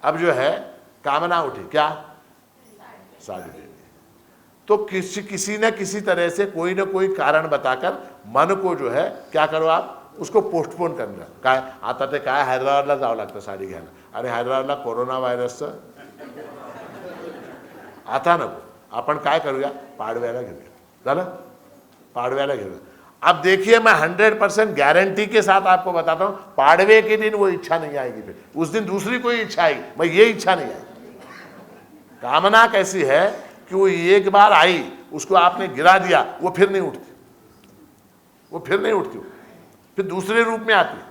अब जो है कामना उठी, क्या? साड़ी लेनी है। तो किसी न किसी तरह से कोई ना कोई कारण बताकर मन को जो है क्या करो आप, उसको पोस्टपोन करना। काय आता ते काय हैदराबादला जावं लागतं साडी घ्यायला, अरे हैदराबादला कोरोना व्हायरसचं आता नको, आपण काय करूया, पाडव्याला घेऊया, झालं, पाडव्याला घेऊया। अब देखिए मैं 100% गारंटी के साथ आपको बताता हूं, पाड़वे के दिन वो इच्छा नहीं आएगी, फिर उस दिन दूसरी कोई इच्छा आएगी, मैं ये इच्छा नहीं आएगी। कामना कैसी है कि वो एक बार आई, उसको आपने गिरा दिया, वो फिर नहीं उठती, वो फिर नहीं उठती, फिर दूसरे रूप में आती है।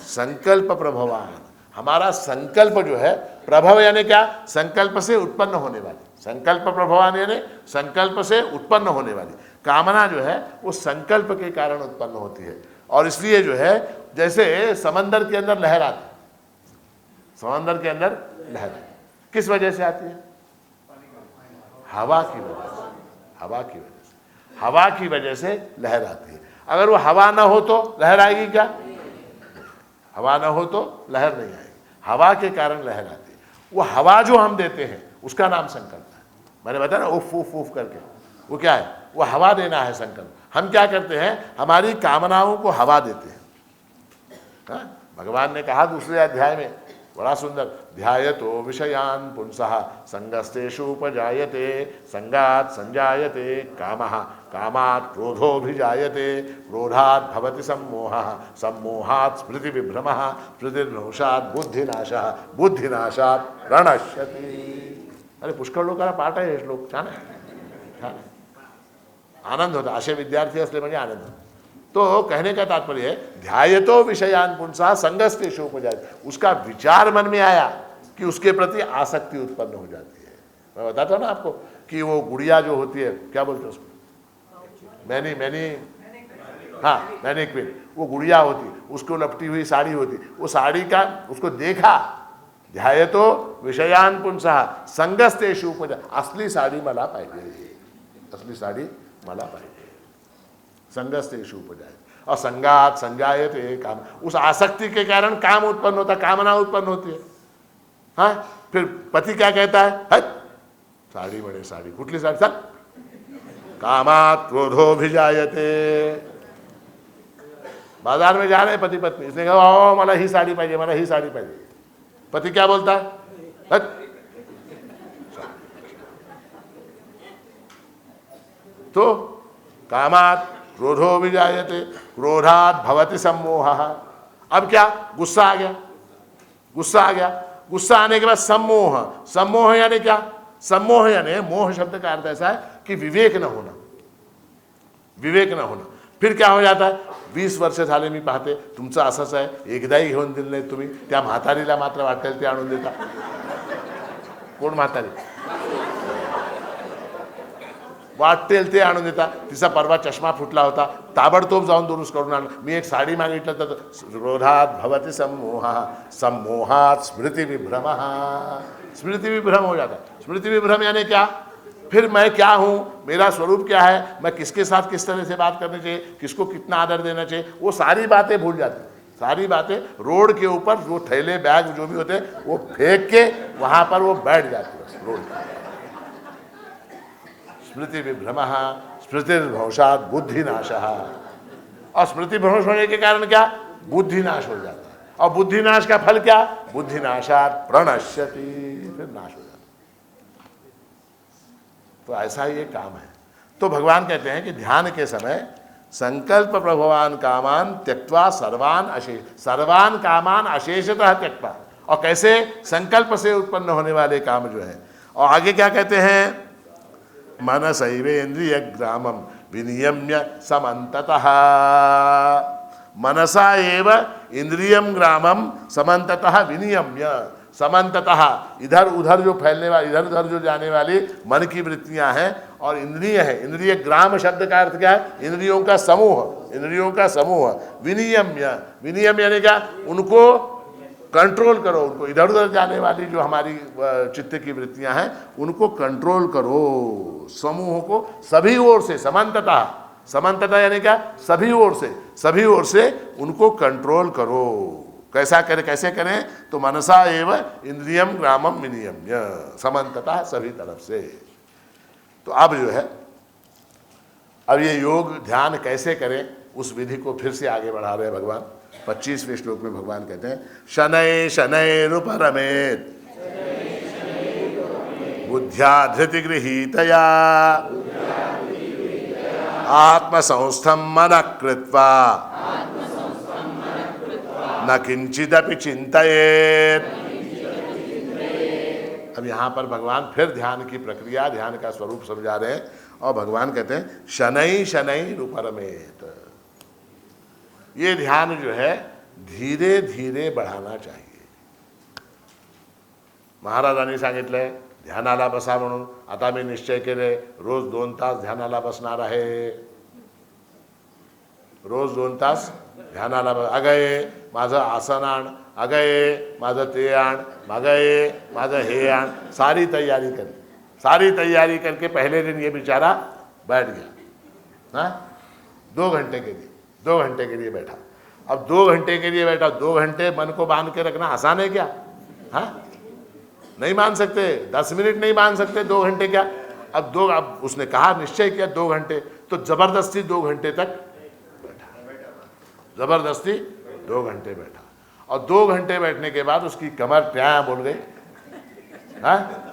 संकल्प प्रभवान, हमारा संकल्प जो है, प्रभव यानी क्या, संकल्प से उत्पन्न होने वाली, संकल्प प्रभवान यानी संकल्प से उत्पन्न होने वाली। कामना जो है वो संकल्प के कारण उत्पन्न होती है। और इसलिए जो है जैसे समंदर के अंदर लहर आती है, समंदर के अंदर लहर किस वजह से आती है, हवा की वजह से, हवा की वजह से, हवा की वजह से लहर आती है। अगर वो हवा ना हो तो लहर आएगी क्या, हवा ना हो तो लहर नहीं आएगी, हवा के कारण लहर आती है। वो हवा जो हम देते हैं उसका नाम संकल्प है। मैंने बताया ना उफ उफ उफ करके, वो क्या है, वो हवा देना है संकल्प। हम क्या करते हैं, हमारी कामनाओं को हवा देते हैं। हाँ? भगवान ने कहा दूसरे अध्याय में बड़ा सुंदर, ध्यायतो विषयान पुंसः संगस्तेषु उपजायते संगात् संजायते कामः कामात् क्रोधोऽभिजायते क्रोधात् भवति सम्मोहः सम्मोहात् स्मृतिविभ्रमः स्मृतिर्भ्रंशात् बुद्धिनाशः बुद्धिनाशात् प्रणश्यति। अरे पुष्कळ लोकांना पाठ आहे हे श्लोक, छान आहे, छान आहे, आनंद होता, असे विद्यार्थी असले म्हणजे आनंद होता। तो कहने का तात्पर्य है, ध्यायतो विषयान पुंसः संगस्तेषु उपजायते, उसका विचार मन में आया कि उसके प्रति आसक्ति उत्पन्न हो जाती है। मैं बताता हूँ ना आपको कि वो गुड़िया जो होती है, क्या बोलते हैं उसको, मैनी मैनी, हाँ मैनीक्विन, वो गुड़िया होती, उसको लपटी हुई साड़ी होती, वो साड़ी का उसको देखा, ध्यायतो विषयान पुंसः संगस्तेषु उपजायते, असली साड़ी मला पाहिजे, असली साड़ी मला पाहिजे, संगस्तेषु उपजायते। और संगात संजायते काम, उस आसक्ति के कारण काम उत्पन्न होता, कामना उत्पन्न होती है। हाँ, फिर पति क्या कहता है, साड़ी बड़े साड़ी, कुठली साड़ी, चल, कामात् क्रोधोऽभिजायते। बाजार में जा रहे हैं पति पत्नी, इसने कहा ओ मला ही साड़ी पाहिजे, मला ही साड़ी पाहिजे। पति क्या बोलता है, तो कामात् क्रोधोऽभिजायते क्रोधात् भवति सम्मोहः। अब क्या, गुस्सा आ गया, गुस्सा आ गया, गुस्सा आने के बाद सम्मोह, सम्मोह यानी क्या, सम्मोह यानी मोह शब्द का अर्थ ऐसा है कि विवेक न होना, विवेक न होना। फिर क्या हो जाता है, 20 वर्ष झाले मी पाहते तुमचं असंच आहे, एकदाही घेऊन दिलं नाही तुम्ही, त्या म्हातारीला मात्र वाटेल ते आणून देता। कोण म्हातारी, वाटेल ते आणून देता, तिचा परवा चष्मा फुटला होता, ताबडतोब जाऊन दुरुस्त करून आणला। मी एक साडी मागितलं तर क्रोधात् भवति सम्मोहः सम्मोहात् स्मृतिविभ्रमः, स्मृतिविभ्रम हो जाता है। स्मृतिविभ्रम यानी क्या, फिर मैं क्या हूँ, मेरा स्वरूप क्या है, मैं किसके साथ किस तरह से बात करनी चाहिए, किसको कितना आदर देना चाहिए, वो सारी बातें भूल जाती, सारी बातें रोड के ऊपर जो थैले बैग जो भी होते हैं वो फेंक के वहाँ पर वो बैठ जाती है रोड पर। स्मृति विभ्रमः स्मृतिर्भ्रंशात् बुद्धिनाशः, और स्मृतिभ्रंश होने के कारण क्या, बुद्धिनाश हो जाता है, और बुद्धिनाश का फल क्या, बुद्धिनाशात् प्रणश्यति, फिर नाश हो जाता है। तो ऐसा ही ये काम है। तो भगवान कहते हैं कि ध्यान के समय संकल्प प्रभवान कामान त्यक्त्वा सर्वान अशेष, सर्वान कामान अशेषतः त्यक्त्वा, और कैसे, संकल्प से उत्पन्न होने वाले काम जो है। और आगे क्या कहते हैं, मनसैवेन्द्रिय ग्रामम विनियम्य समन्ततः, मनसा एव इंद्रियम ग्रामम समन्ततः विनियम्य, समन्ततः इधर उधर जो फैलने वाली, इधर उधर जो जाने वाली मन की वृत्तियां हैं, और इंद्रिय है, इंद्रिय ग्राम शब्द का अर्थ क्या है, इंद्रियों का समूह, इंद्रियों का समूह। विनियम्य, विनियम यानी क्या, उनको कंट्रोल करो, उनको इधर उधर जाने वाली जो हमारी चित्त की वृत्तियां हैं उनको कंट्रोल करो, समूह को सभी ओर से, समन्ततः, समन्ततः यानी क्या, सभी ओर से, सभी ओर से उनको कंट्रोल करो। कैसा करें, कैसे करें, तो मनसा एव इंद्रियम ग्रामम विनियम्य, समन्ततः सभी तरफ से, तो अब जो है, अब ये योग ध्यान कैसे करें उस विधि को फिर से आगे बढ़ा रहे हैं भगवान। 25वें श्लोक में भगवान कहते हैं, शनै शनैरुपरमेत् बुद्ध्या धृति गृहीतया आत्मसंस्थं मनः कृत्वा न किंचिदपि चिंतयेत्। अब यहाँ पर भगवान फिर ध्यान की प्रक्रिया, ध्यान का स्वरूप समझा रहे हैं और भगवान कहते हैं शनै शनैरुपरमेत्। ये ध्यान जो है धीरे धीरे बढ़ाना चाहिए। महाराजांनी सांगितलंय ध्यानाला बसा म्हणून, आता मी निश्चय केले रोज 2 तास ध्यानाला बसणार आहे, रोज 2 तास ध्यानाला अगये माझं आसन आण, अगये माझं ते आण, मगये माझं हे आण, सारी तैयारी करी। सारी तैयारी करके पहले दिन ये बेचारा बैठ गया, हाँ 2 घंटे के लिए, 2 घंटे के लिए बैठा। अब 2 घंटे के लिए बैठा, 2 घंटे मन को बांध के रखना आसान है क्या? हाँ नहीं मान सकते, 10 मिनट नहीं मान सकते, 2 घंटे क्या। अब उसने कहा, निश्चय किया 2 घंटे, तो जबरदस्ती 2 घंटे तक बैठा, जबरदस्ती 2 घंटे बैठा। और 2 घंटे बैठने के बाद उसकी कमर क्या बोल गई, हाँ,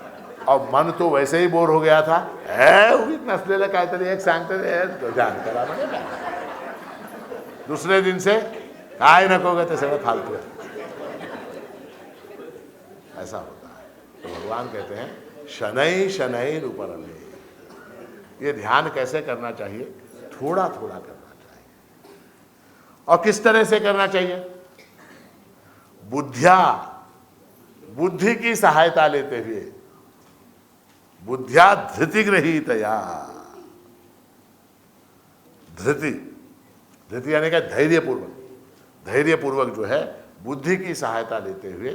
और मन तो वैसे ही बोर हो गया था, नसलेलं काहीतरी एक सांगते ध्यान करा म्हणजे दूसरे दिन से काय नको ग ते सगळं फालतू है, ऐसा होता है। तो भगवान कहते हैं शनै शनैरुपरमेत्। ये ध्यान कैसे करना चाहिए? थोड़ा थोड़ा करना चाहिए। और किस तरह से करना चाहिए? बुद्धि की सहायता लेते हुए, बुद्ध्या धृति गृहीतया। धृति यानी क्या? धैर्यपूर्वक, धैर्यपूर्वक जो है बुद्धि की सहायता लेते हुए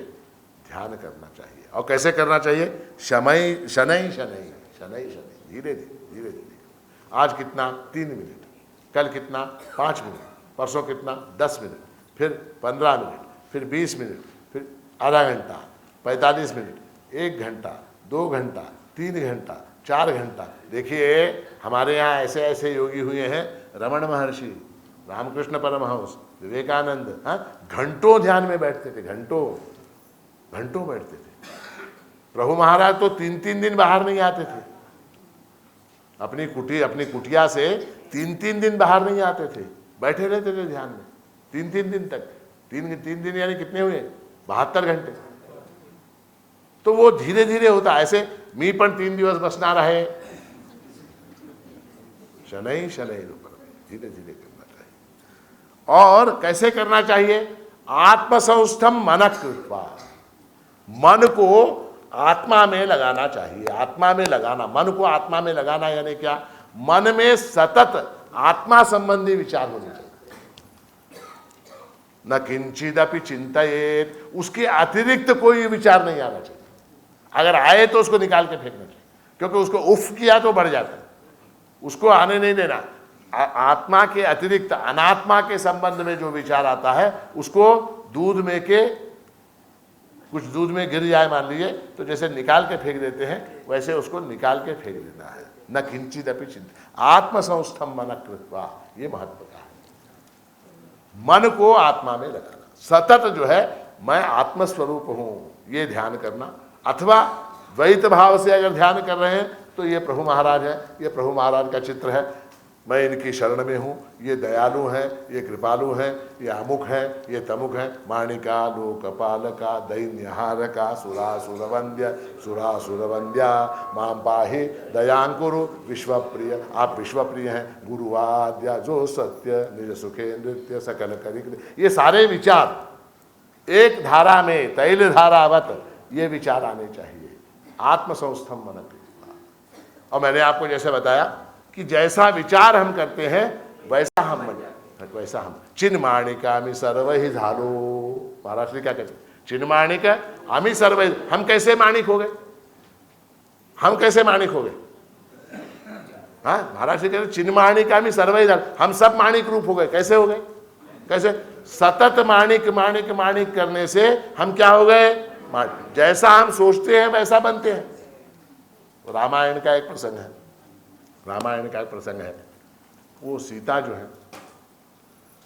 ध्यान करना चाहिए। और कैसे करना चाहिए? शनै शनै, धीरे धीरे। आज कितना? 3 मिनट, कल कितना? 5 मिनट, परसों कितना? 10 मिनट, फिर 15 मिनट, फिर 20 मिनट, फिर आधा घंटा, 45 मिनट, 1 घंटा, 2 घंटा, 3 घंटा, 4 घंटा। देखिए हमारे यहाँ ऐसे ऐसे योगी हुए हैं, रमण महर्षि, रामकृष्ण परमहंस, विवेकानंद, हाँ घंटों ध्यान में बैठते थे, घंटों बैठते थे। प्रभु महाराज तो 3-3 दिन बाहर नहीं आते थे, अपनी कुटिया से 3-3 दिन बाहर नहीं आते थे, बैठे रहते थे ध्यान में 3-3 दिन तक। 3 दिन यानी कितने हुए? 72 घंटे। तो वो धीरे धीरे होता। ऐसे मी पण 3 दिवस बसणार आहे, शनै शनैरुपरमेत्, धीरे धीरे करना चाहिए। और कैसे करना चाहिए? आत्मसंस्थम मनः कृत्वा, मन को आत्मा में लगाना चाहिए। आत्मा में लगाना, मन को आत्मा में लगाना यानी क्या? मन में सतत आत्मा संबंधी विचार होने चाहिए। न किंचिदपि चिंतयेत्, उसके अतिरिक्त कोई विचार नहीं आना चाहिए। अगर आए तो उसको निकाल के फेंकना चाहिए, क्योंकि उसको उफ किया तो बढ़ जाता है, उसको आने नहीं देना। आत्मा के अतिरिक्त अनात्मा के संबंध में जो विचार आता है उसको कुछ दूध में गिर जाए मान लीजिए, तो जैसे निकाल के फेंक देते हैं वैसे उसको निकाल के फेंक देना है। न किंचिदपि चिंता आत्मसंस्थम मनः कृत्वा, ये महत्व का है। मन को आत्मा में लगाना, सतत जो है मैं आत्मस्वरूप हूं, ये ध्यान करना। अथवा द्वैत भाव से अगर ध्यान कर रहे हैं तो ये प्रभु महाराज है, ये प्रभु महाराज का चित्र है, मैं इनकी शरण में हूँ, ये दयालु हैं, ये कृपालु हैं, ये अमुक हैं, ये तमुक हैं, माणिका लोकपालका दैन्यहारका सुरासुरवंद्या मां पाहि दयांकुरु विश्वप्रिय। आप विश्वप्रिय हैं, गुरुवाद्या जो सत्य निज सुखे नृत्य सकल करिक। ये सारे विचार एक धारा में तैल धारावत ये विचार आने चाहिए। आत्मसंस्थम मनः कृत्वा। और मैंने आपको जैसे बताया कि जैसा विचार हम करते हैं वैसा हम चिन्माणिका आम्ही सर्व ही झालो। महाराष्ट्र क्या कहते? चिन्माणिक आम्ही सर्व। हम कैसे माणिक हो गए? हम कैसे माणिक हो गए? हाँ, महाराष्ट्र कहते चिन्माणिक आम्ही सर्व ही झालो, हम सब माणिक रूप हो गए। कैसे हो गए? कैसे? सतत माणिक माणिक माणिक करने से हम क्या हो गए? जैसा हम सोचते हैं वैसा बनते हैं। रामायण का एक प्रसंग है, रामायण का एक प्रसंग है। वो सीता जो है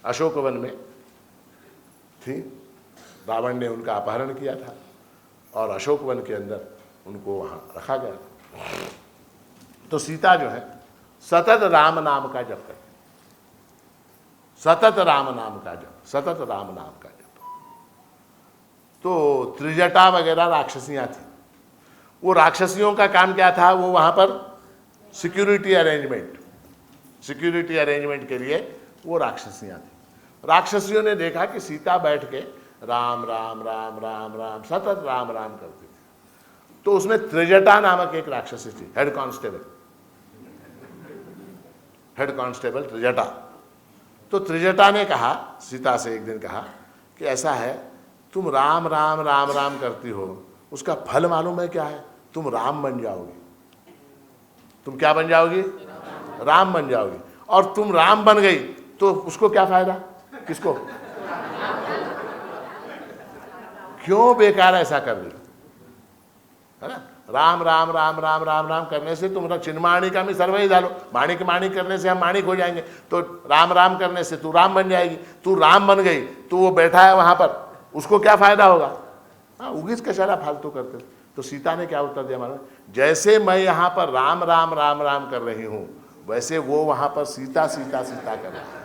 अशोकवन में थी, रावण ने उनका अपहरण किया था और अशोकवन के अंदर उनको वहाँ रखा गया। तो सीता जो है सतत राम नाम का जप करती, सतत राम नाम का जप, सतत राम नाम का जप। तो त्रिजटा वगैरह राक्षसियाँ थी, वो राक्षसियों का काम क्या था, वो वहाँ पर सिक्योरिटी अरेंजमेंट के लिए वो राक्षसियाँ थी। राक्षसियों ने देखा कि सीता बैठ के राम राम राम राम राम सतत राम राम करती थी। तो उसमें त्रिजटा नामक एक राक्षसी थी, हेड कांस्टेबल त्रिजटा। तो त्रिजटा ने कहा सीता से, एक दिन कहा कि ऐसा है, तुम राम राम राम राम करती हो, उसका फल मालूम है क्या है, तुम राम बन जाओगी। तुम क्या बन जाओगी? राम बन जाओगी। और तुम राम बन गई तो उसको क्या फायदा, किसको? क्यों बेकार ऐसा कर रही है ना? राम राम राम राम राम राम करने से तुम चिन्माणी का भी सर्वही डालो, माणिक माणिक करने से हम माणिक हो जाएंगे, तो राम राम करने से तू राम बन जाएगी। तू राम बन गई तो वो बैठा है वहां पर, उसको क्या फायदा होगा? हाँ, उगीच कशाला फालतू करते। तो सीता ने क्या उत्तर दिया मालूम? जैसे मैं यहाँ पर राम राम राम राम कर रही हूँ, वैसे वो वहां पर सीता सीता सीता कर रहा है।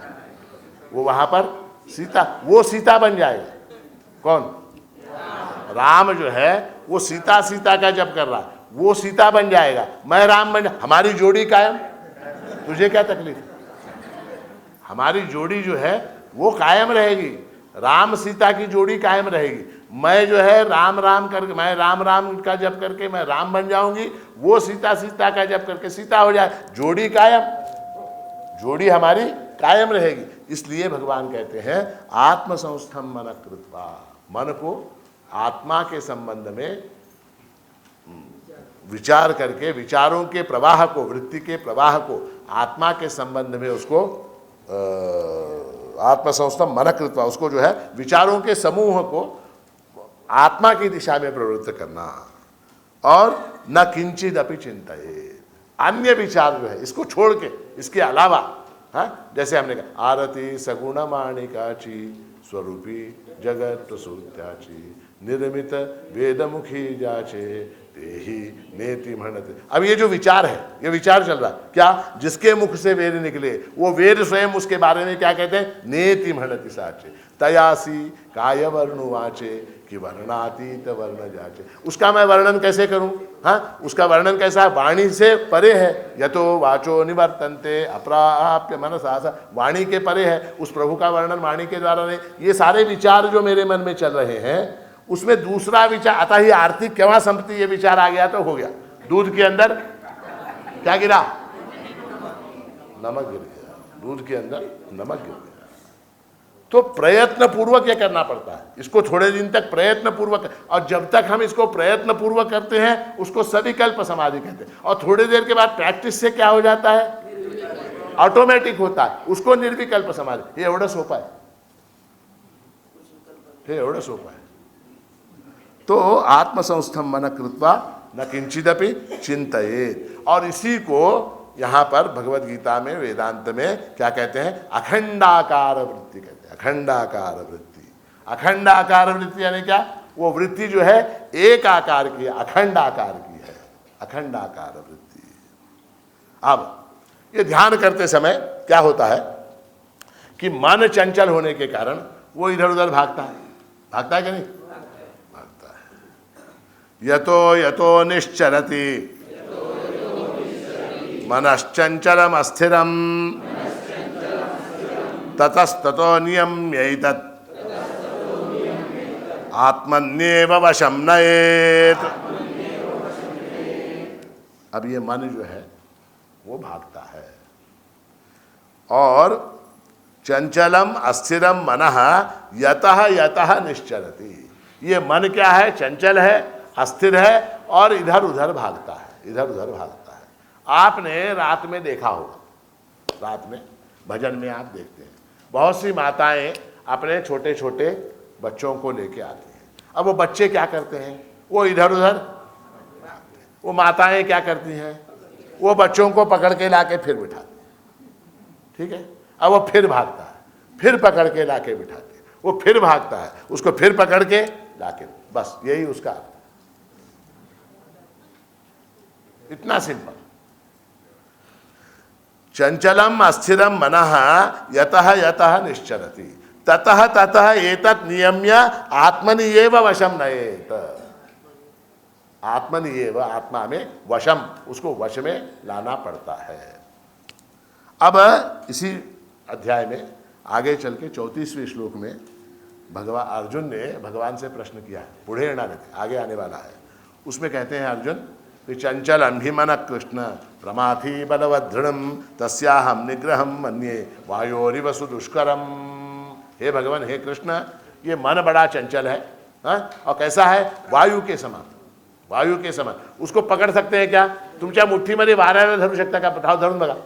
वो वहां पर सीता, वो सीता बन जाएगा। कौन? राम जो है वो सीता सीता का जप कर रहा है, वो सीता बन जाएगा, मैं राम बन हमारी जोड़ी कायम। तुझे क्या तकलीफ? हमारी जोड़ी जो है वो कायम रहेगी, राम सीता की जोड़ी कायम रहेगी। मैं जो है राम राम करके, मैं राम राम का जप करके मैं राम बन जाऊंगी, वो सीता सीता का जप करके सीता हो जाए, जोड़ी कायम, जोड़ी हमारी कायम रहेगी। इसलिए भगवान कहते हैं आत्मसंस्थम मन कृत्वा, मन को आत्मा के संबंध में विचार करके, विचारों के प्रवाह को, वृत्ति के प्रवाह को आत्मा के संबंध में उसको आत्मसंस्थम मन कृत्वा, उसको जो है विचारों के समूह को आत्मा की दिशा में प्रवृत्त करना। और न किंचित अपि चिंतयेत्, अन्य विचार जो है इसको छोड़ के, इसके अलावा, हाँ, जैसे हमने कहा आरती सगुण माणिकाची स्वरूपी जगत सुत्याची निर्मित वेदमुखी जाचे तेहि नेति म्हणते। अब ये जो विचार है, ये विचार चल रहा है क्या, जिसके मुख से वेद निकले, वो वेद स्वयं उसके बारे में क्या कहते हैं? नेति म्हणति साचे तयासी काय वर्णु वाचे कि वर्णातीत वर्ण जाचे। उसका मैं वर्णन कैसे करूं? हाँ, उसका वर्णन कैसा है? वाणी से परे है, यतो वाचो निवर्तन्ते अप्राप्य मनसा, वाणी के परे है, उस प्रभु का वर्णन वाणी के द्वारा नहीं। ये सारे विचार जो मेरे मन में चल रहे हैं, उसमें दूसरा विचार आता ही आरती क्यों संपत्ति, ये विचार आ गया तो हो गया, दूध के अंदर क्या गिरा? नमक गिर गया, दूध के अंदर नमक गिर गया। तो प्रयत्न पूर्वक ये करना पड़ता है, इसको थोड़े दिन तक प्रयत्न पूर्वक, और जब तक हम इसको प्रयत्न पूर्वक करते हैं उसको सविकल्प समाधि कहते हैं। और थोड़ी देर के बाद प्रैक्टिस से क्या हो जाता है? ऑटोमेटिक होता है, उसको निर्विकल्प समाधि। ये एवढं सोपं आहे, हे एवढं सोपं है। तो आत्मसंस्थम मन कृत्वा न किंचिदपि चिंतयेत्। और इसी को यहाँ पर भगवद गीता में, वेदांत में क्या कहते हैं? अखंडाकार वृत्ति कहते हैं। अखंडाकार वृत्ति, अखंडाकार वृत्ति यानी क्या? वो वृत्ति जो है एक आकार की, अखंड आकार की है, अखंडाकार वृत्ति। अब ये ध्यान करते समय क्या होता है कि मन चंचल होने के कारण वो इधर उधर भागता है। भागता है कि नहीं? भागता है। यतो यतो निश्चरति मनश्चंचलम अस्थिरम ततस्ततो नियम्यैतत् आत्मन्येव वशं नयेत्। अब ये मन जो है वो भागता है, और चंचलम अस्थिरम मनः यतः यतः निश्चरति। ये मन क्या है? चंचल है, अस्थिर है, और इधर उधर भागता है, इधर उधर भागता है। आपने रात में देखा होगा, रात में भजन में आप देखते हैं बहुत सी माताएं अपने छोटे छोटे बच्चों को लेके आती हैं। अब वो बच्चे क्या करते हैं? वो इधर उधर भागते हैं। वो माताएं क्या करती हैं? वो बच्चों को पकड़ के लाके फिर बिठाते, ठीक है। अब वो फिर भागता है, फिर पकड़ के लाके बिठाते, वो फिर भागता है, उसको फिर पकड़ के लाके, बस यही उसका अर्थ है। इतना सिंपल। चंचलम अस्थिरम मनः यतः यतः निश्चरति ततः ततः एतत् नियम्य आत्मनि एव वशम नयेत। आत्मनि एव, आत्मा में वशम, उसको वश में लाना पड़ता है। अब इसी अध्याय में आगे चल के 34वें श्लोक में भगवान अर्जुन ने भगवान से प्रश्न किया है, पुढ़े आगे आने वाला है। उसमें कहते हैं अर्जुन कि चंचल अंभिमन कृष्ण प्रमाथी बलवदृढ़ तस्याहम निग्रहम मन्ये वायोरिव सुदुष्करम। हे भगवान, हे कृष्ण, ये मन बड़ा चंचल है, हा? और कैसा है? वायू के समान, वायु के समान। उसको पकड़ सकते हैं क्या? तुमच्या मुठ्ठीमध्ये वाऱ्याला धरू शकता का? बताओ, धरून बघा।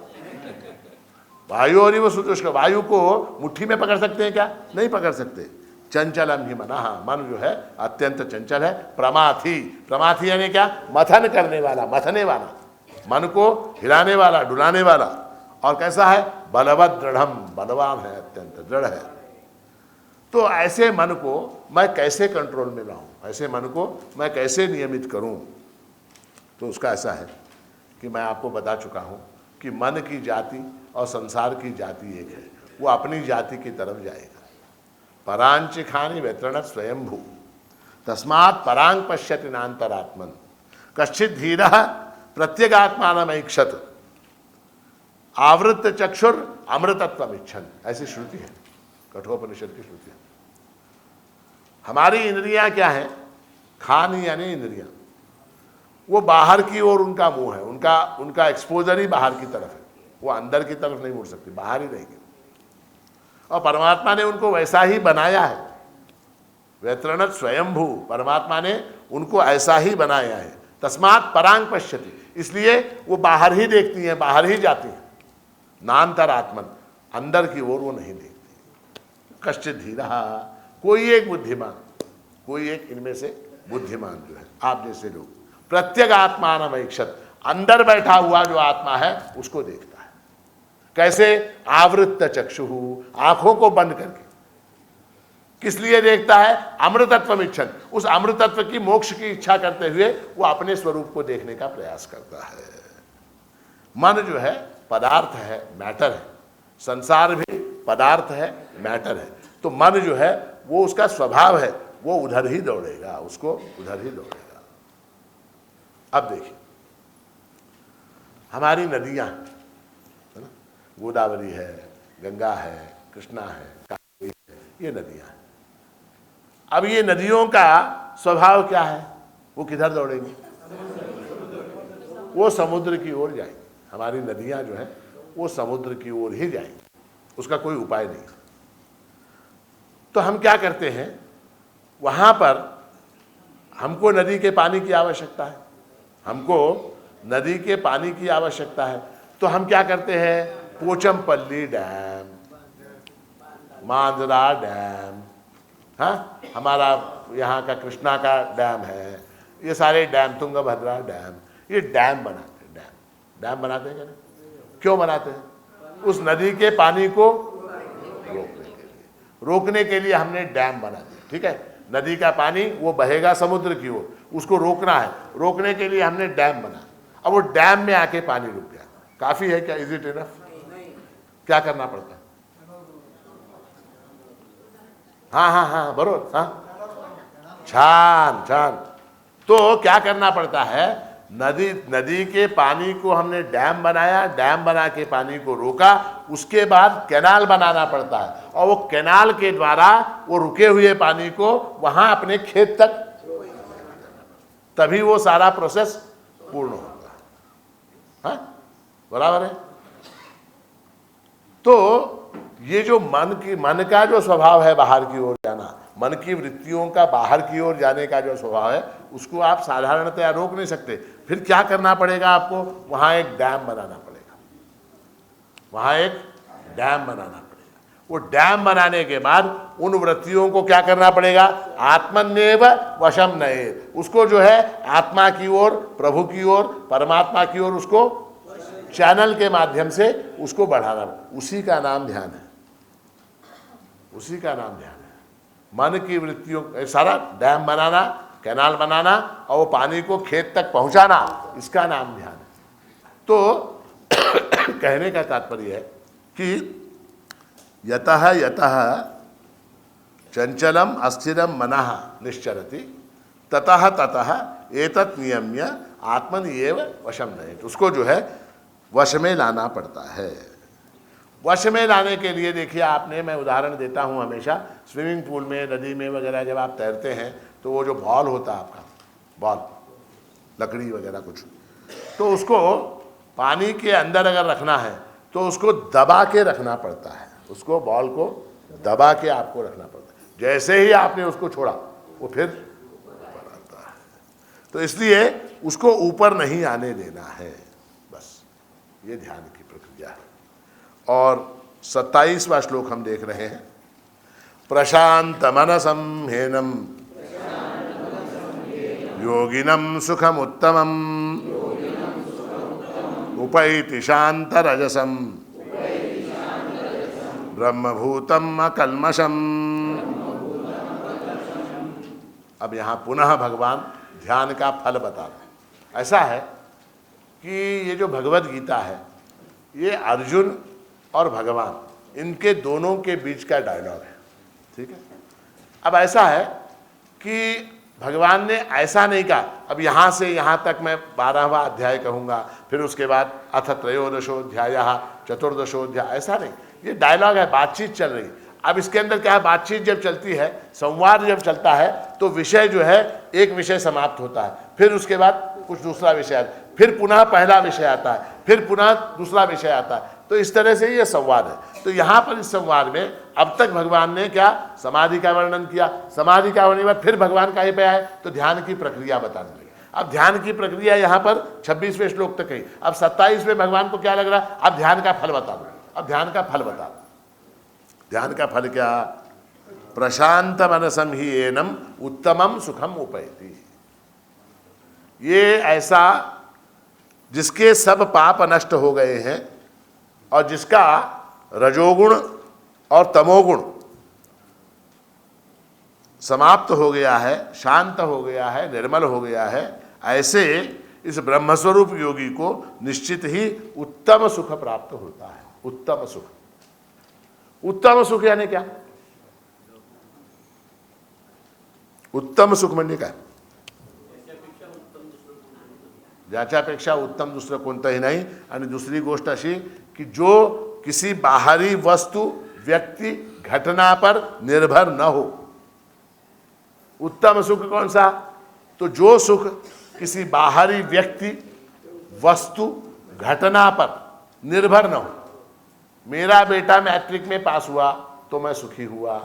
वायु और वो सुदुष्कर, वायु को मुट्ठी में पकड़ सकते हैं क्या? नहीं पकड़ सकते। चंचलम ही मना, मन जो है अत्यंत चंचल है। प्रमाथी, प्रमाथी यानी क्या? मथन करने वाला, मथने वाला, मन को हिलाने वाला, डुलाने वाला। और कैसा है? बलवत दृढ़म, बलवान है, अत्यंत दृढ़ है। तो ऐसे मन को मैं कैसे कंट्रोल में लाऊं, ऐसे मन को मैं कैसे नियमित करूं? तो उसका ऐसा है कि मैं आपको बता चुका हूं कि मन की जाति और संसार की जाति एक है, वो अपनी जाति की तरफ जाएगा। परांचिखानि व्यतृणत् स्वयंभू तस्मात् परांग पश्यति नान्तरात्मन कश्चित् धीरः प्रत्यगात्मानमैक्षत आवृत्त चक्षुर अमृतत्वमिच्छन्। ऐसी श्रुति है, कठोपनिषद की श्रुति है। हमारी इंद्रियां क्या है? खान यानी इंद्रियां, वो बाहर की ओर उनका मुंह है, उनका एक्सपोजर ही बाहर की तरफ है, वो अंदर की तरफ नहीं मुड़ सकती, बाहर ही रहेगी। और परमात्मा ने उनको वैसा ही बनाया है। व्यतृणत् स्वयंभू, परमात्मा ने उनको ऐसा ही बनाया है। तस्मात् परांग पश्यति, इसलिए वो बाहर ही देखती हैं, बाहर ही जाती हैं। नान्तरात्मन, अंदर की ओर वो नहीं देखती। कश्चित् धीरः, कोई एक बुद्धिमान, कोई एक इनमें से बुद्धिमान जो है, आप जैसे लोग, प्रत्यगात्मानमैक्षत, अंदर बैठा हुआ जो आत्मा है उसको देखता है। कैसे? आवृत्त चक्षुः, आंखों को बंद करके। किस लिए देखता है? अमृतत्वमिच्छन्, उस अमृतत्व की, मोक्ष की इच्छा करते हुए वो अपने स्वरूप को देखने का प्रयास करता है। मन जो है पदार्थ है, मैटर है। संसार भी पदार्थ है, मैटर है। तो मन जो है वो उसका स्वभाव है, वो उधर ही दौड़ेगा, उसको उधर ही दौड़ेगा। अब देखिए, हमारी नदियां है ना, गोदावरी है, गंगा है, कृष्णा है, कावेरी है, ये नदियां हैं। अब ये नदियों का स्वभाव क्या है? वो किधर दौड़ेंगी? वो समुद्र की ओर जाएंगी। हमारी नदियां जो है वो समुद्र की ओर ही जाएंगी, उसका कोई उपाय नहीं। तो हम क्या करते हैं, वहां पर हमको नदी के पानी की आवश्यकता है, हमको नदी के पानी की आवश्यकता है। तो हम क्या करते हैं? पोचमपल्ली डैम, मांजरा डैम, हाँ, हमारा यहाँ का कृष्णा का डैम है, ये सारे डैम, तुंगभद्रा डैम, ये डैम बनाते हैं। डैम बनाते हैं क्या? क्यों बनाते हैं? उस नदी के पानी को रोकने के लिए हमने डैम बना दिया, ठीक है। नदी का पानी वो बहेगा समुद्र की ओर, उसको रोकना है, रोकने के लिए हमने डैम बना। अब वो डैम में आके पानी रुक गया, काफी है क्या? Is it enough? क्या करना पड़ता है? हाँ हाँ हाँ, बरोबर, हाँ, छान छान। तो क्या करना पड़ता है? नदी के पानी को हमने डैम बनाया, डैम बना के पानी को रोका, उसके बाद कैनाल बनाना पड़ता है, और वो कैनाल के द्वारा वो रुके हुए पानी को वहां अपने खेत तक, तभी वो सारा प्रोसेस पूर्ण होगा। हाँ, बराबर है। तो ये जो मन का जो स्वभाव है बाहर की ओर जाना, मन की वृत्तियों का बाहर की ओर जाने का जो स्वभाव है, उसको आप साधारणतया रोक नहीं सकते। फिर क्या करना पड़ेगा आपको? वहां एक डैम बनाना पड़ेगा, वहां एक डैम बनाना पड़ेगा। वो डैम बनाने के बाद उन वृत्तियों को क्या करना पड़ेगा? आत्मन्येव वशम नयेत्, उसको जो है आत्मा की ओर, प्रभु की ओर, परमात्मा की ओर उसको चैनल के माध्यम से उसको बढ़ाना, उसी का नाम ध्यान है, उसी का नाम ध्यान है। मन की वृत्तियों, सारा डैम बनाना, कैनाल बनाना और वो पानी को खेत तक पहुंचाना, इसका नाम ध्यान है। तो कहने का तात्पर्य है कि यतः यतः चंचलम अस्थिरम मनः निश्चरति ततः ततः एतत् नियम्य आत्मनिएव वशम नयेत्। उसको जो है वश में लाना पड़ता है। वश में लाने के लिए देखिए आपने, मैं उदाहरण देता हूँ हमेशा, स्विमिंग पूल में, नदी में वगैरह जब आप तैरते हैं तो वो जो बॉल होता है आपका, बॉल लकड़ी वगैरह कुछ, तो उसको पानी के अंदर अगर रखना है तो उसको दबा के रखना पड़ता है, उसको बॉल को दबा के आपको रखना पड़ता है। जैसे ही आपने उसको छोड़ा वो फिर ऊपर आता है। तो इसलिए उसको ऊपर नहीं आने देना है, बस ये ध्यान की प्रक्रिया है। और 27वां श्लोक हम देख रहे हैं। प्रशांत मनसम हेनम योगिनम सुखम उत्तमम उपैति शांत रजसम ब्रह्मभूतम अकल्मषम। अब यहाँ पुनः भगवान ध्यान का फल बता रहे हैं। ऐसा है कि ये जो भगवद गीता है, ये अर्जुन और भगवान, इनके दोनों के बीच का डायलॉग है, ठीक है। अब ऐसा है कि भगवान ने ऐसा नहीं कहा अब यहाँ से यहाँ तक मैं 12वां अध्याय कहूँगा, फिर उसके बाद अथ त्रयोदशोऽध्यायः चतुर्दशोऽध्याय, ऐसा नहीं। ये डायलॉग है, बातचीत चल रही। अब इसके अंदर क्या है, बातचीत जब चलती है, संवाद जब चलता है, तो विषय जो है, एक विषय समाप्त होता है, फिर उसके बाद कुछ दूसरा विषय आता है, फिर पुनः पहला विषय आता है, फिर पुनः दूसरा विषय आता है। तो इस तरह से ये संवाद है। तो यहाँ पर इस संवाद में अब तक भगवान ने क्या, समाधि का वर्णन किया, समाधि का वर्णन के बाद फिर भगवान कहीं पे आए तो ध्यान की प्रक्रिया बताने लगे। अब ध्यान की प्रक्रिया यहाँ पर 26वें श्लोक तक कही। अब 27वें भगवान को क्या लग रहा, अब ध्यान का फल बता दो, अब ध्यान का फल बता दो। ध्यान का फल क्या, प्रशांत मनसम ही एनम उत्तमम सुखम उपैति। ये ऐसा जिसके सब पाप नष्ट हो गए हैं और जिसका रजोगुण और तमोगुण समाप्त हो गया है, शांत हो गया है, निर्मल हो गया है, ऐसे इस ब्रह्मस्वरूप योगी को निश्चित ही उत्तम सुख प्राप्त होता है। उत्तम सुख, उत्तम सुख यानी क्या, उत्तम सुख म्हणजे काय, ज्याच्यापेक्षा उत्तम दुसरं कोणतंही नाही। आणि दुसरी गोष्ट अशी कि जो किसी बाहरी वस्तु, व्यक्ति, घटना पर निर्भर न हो। उत्तम सुख कौन सा, तो जो सुख किसी बाहरी व्यक्ति, वस्तु, घटना पर निर्भर न हो। मेरा बेटा मैट्रिक में पास हुआ तो मैं सुखी हुआ,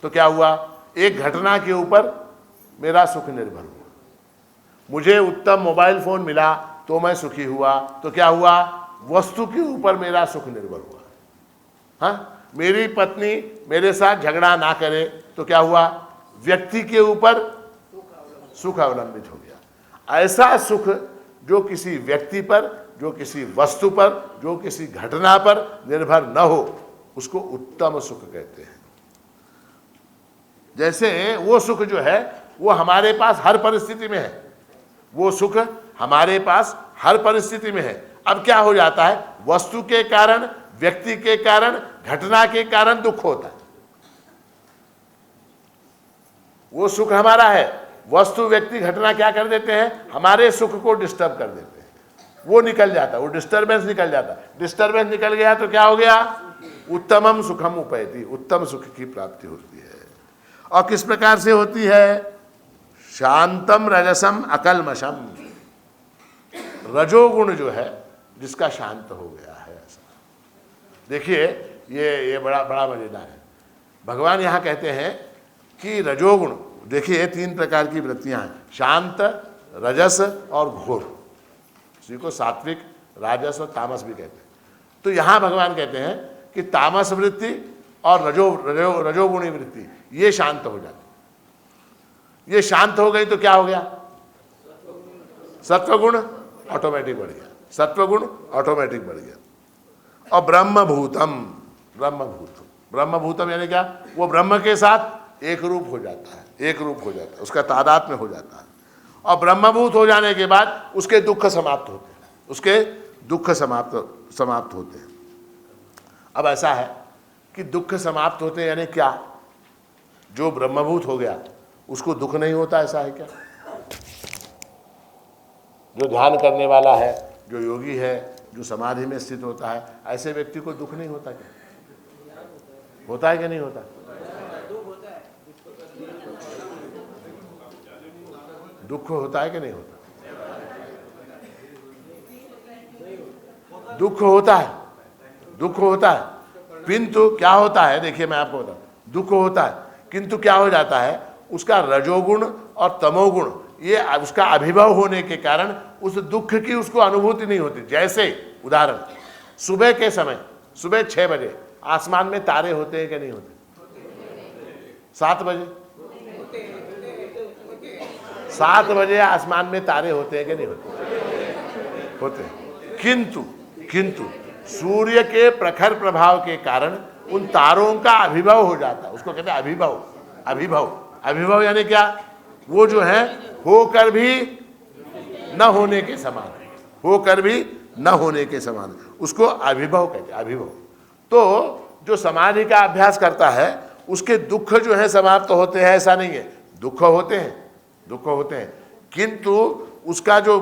तो क्या हुआ, एक घटना के ऊपर मेरा सुख निर्भर हुआ। मुझे उत्तम मोबाइल फोन मिला तो मैं सुखी हुआ, तो क्या हुआ, वस्तु के ऊपर मेरा सुख निर्भर हुआ। हाँ, मेरी पत्नी मेरे साथ झगड़ा ना करे तो क्या हुआ, व्यक्ति के ऊपर सुख अवलंबित हो गया। ऐसा सुख जो किसी व्यक्ति पर, जो किसी वस्तु पर, जो किसी घटना पर निर्भर न हो, उसको उत्तम सुख कहते हैं। जैसे वो सुख जो है वो हमारे पास हर परिस्थिति में है, वो सुख हमारे पास हर परिस्थिति में है। अब क्या हो जाता है, वस्तु के कारण, व्यक्ति के कारण, घटना के कारण दुख होता है। वो सुख हमारा है, वस्तु, व्यक्ति, घटना क्या कर देते हैं, हमारे सुख को डिस्टर्ब कर देते हैं, वो निकल जाता है, वो डिस्टर्बेंस निकल जाता है। डिस्टर्बेंस निकल गया तो क्या हो गया, उत्तमम सुखम उपैति, उत्तम सुख की प्राप्ति होती है। और किस प्रकार से होती है, शांतम रजसम अकल्मषम। रजोगुण जो है जिसका शांत हो गया है, ऐसा। देखिए ये बड़ा मजेदार है। भगवान यहाँ कहते हैं कि रजोगुण, देखिए 3 प्रकार की वृत्तियां हैं, शांत, रजस और घोर। इसी को सात्विक, राजस और तामस भी कहते हैं। तो यहाँ भगवान कहते हैं कि तामस वृत्ति और रजोगुणी वृत्ति ये शांत हो जाती। ये शांत हो गई तो क्या हो गया, सत्वगुण ऑटोमेटिक बढ़ गया। सत्वगुण ऑटोमेटिक बढ़ गया। और ब्रह्मभूतम, ब्रह्मभूतम यानी क्या, वो ब्रह्म के साथ एक रूप हो जाता है, एक रूप हो जाता है, उसका तादाद में हो जाता है। और ब्रह्मभूत हो जाने के बाद उसके दुख समाप्त होते हैं, उसके दुख समाप्त होते हैं। अब ऐसा है कि दुख समाप्त होते हैं यानी क्या, जो ब्रह्मभूत हो गया उसको दुख नहीं होता, ऐसा है क्या? जो ध्यान करने वाला है, जो योगी है, जो समाधि में स्थित होता है, ऐसे व्यक्ति को दुख नहीं होता क्या? होता है कि नहीं होता? दुख होता है कि नहीं होता? दुख होता है, दुख होता है, किंतु क्या होता है, देखिए मैं आपको बताऊं, दुख होता है किंतु क्या हो जाता है, उसका रजोगुण और तमोगुण ये उसका अभिभव होने के कारण उस दुख की उसको अनुभूति नहीं होती। जैसे उदाहरण, सुबह के समय, सुबह 6 बजे आसमान में तारे होते हैं कि नहीं होते? 7 बजे, 7 बजे आसमान में तारे होते हैं कि नहीं होते? होते हैं। किंतु सूर्य के प्रखर प्रभाव के कारण उन तारों का अभिभव हो जाता है, उसको कहते हैं अभिभव यानी क्या, वो जो है होकर भी न होने के समान, होकर भी न होने के समान, उसको अभिभव कहते हैं, अभिभव। तो जो समाधि का अभ्यास करता है उसके दुख जो है समाप्त तो होते हैं, ऐसा नहीं है, दुख होते हैं, किंतु उसका जो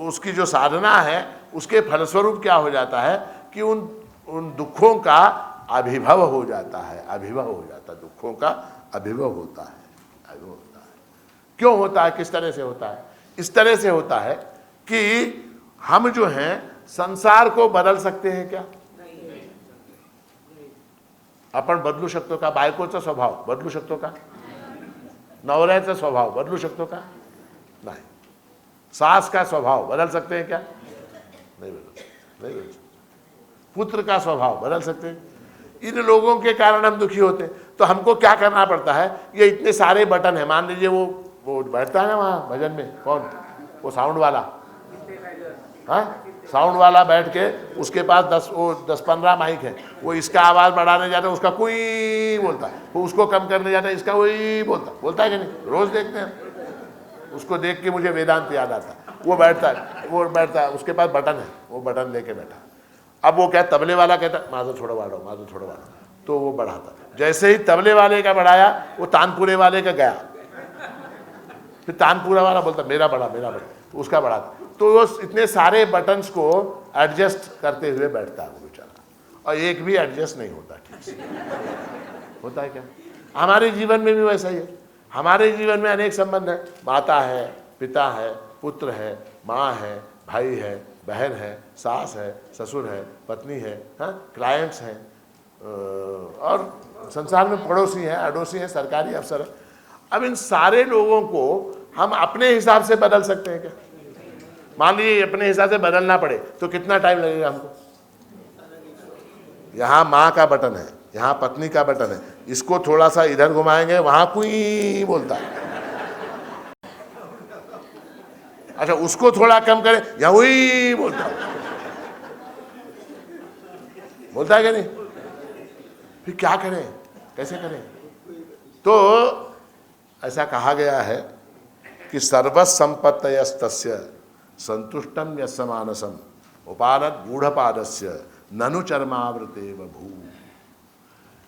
उसकी जो साधना है उसके फलस्वरूप क्या हो जाता है कि उन दुखों का अभिभव हो जाता है, दुखों का अभिभव होता है। क्यों होता है, किस तरह से होता है? इस तरह से होता है कि हम जो हैं संसार को बदल सकते हैं क्या? आपण बदलू शकतो का? बायकोचा स्वभाव बदलू शकतो का? नवऱ्याचा स्वभाव बदलू शकतो का? नाही। सास का स्वभाव बदल सकते हैं क्या? नहीं बदल सकते। पुत्र का स्वभाव बदल सकते हैं? इन लोगों के कारण हम दुखी होते हैं। तो हमको क्या करना पड़ता है, ये इतने सारे बटन है, मान लीजिए वो बैठता है ना वहाँ भजन में, कौन, वो साउंड वाला, हाँ साउंड वाला बैठ के उसके पास 10-15 माइक है, वो इसका आवाज़ बढ़ाने जाता है उसका कोई बोलता है, वो उसको कम करने जाता है इसका वही बोलता है कि नहीं? रोज़ देखते हैं, उसको देख के मुझे वेदांत याद आता है। वो बैठता है, उसके पास बटन है, वो बटन लेके बैठा। अब वो क्या, तबले वाला कहता है माझं थोड़ा बढ़ाओ, तो वो बढ़ाता। जैसे ही तबले वाले का बढ़ाया वो तानपुरे वाले का गया, फिर तानपुरा वाला बोलता मेरा बढ़ा, तो उसका बढ़ाता। तो वो इतने सारे बटन्स को एडजस्ट करते हुए बैठता है वो बेचारा, और एक भी एडजस्ट नहीं होता ठीक से। होता है क्या? हमारे जीवन में भी वैसा ही है। हमारे जीवन में अनेक संबंध है, माता है, पिता है, पुत्र है, माँ है, भाई है, बहन है, सास है, ससुर है, पत्नी है, हाँ क्लाइंट्स हैं, और संसार में पड़ोसी हैं, अड़ोसी हैं, सरकारी अफसर है। अब इन सारे लोगों को हम अपने हिसाब से बदल सकते हैं क्या? मान लीजिए अपने हिसाब से बदलना पड़े तो कितना टाइम लगेगा हमको? यहाँ माँ का बटन है, यहाँ पत्नी का बटन है, इसको थोड़ा सा इधर घुमाएंगे वहां कोई बोलता है, अच्छा उसको थोड़ा कम करें यहाँ वही बोलता है कि नहीं? फिर क्या करें, कैसे करें? तो ऐसा कहा गया है कि सर्वसंपत्तयस्तस्य संतुष्टम यस्मानसम उपानत गूढ़पादस्य ननु चर्मावृतेव भू।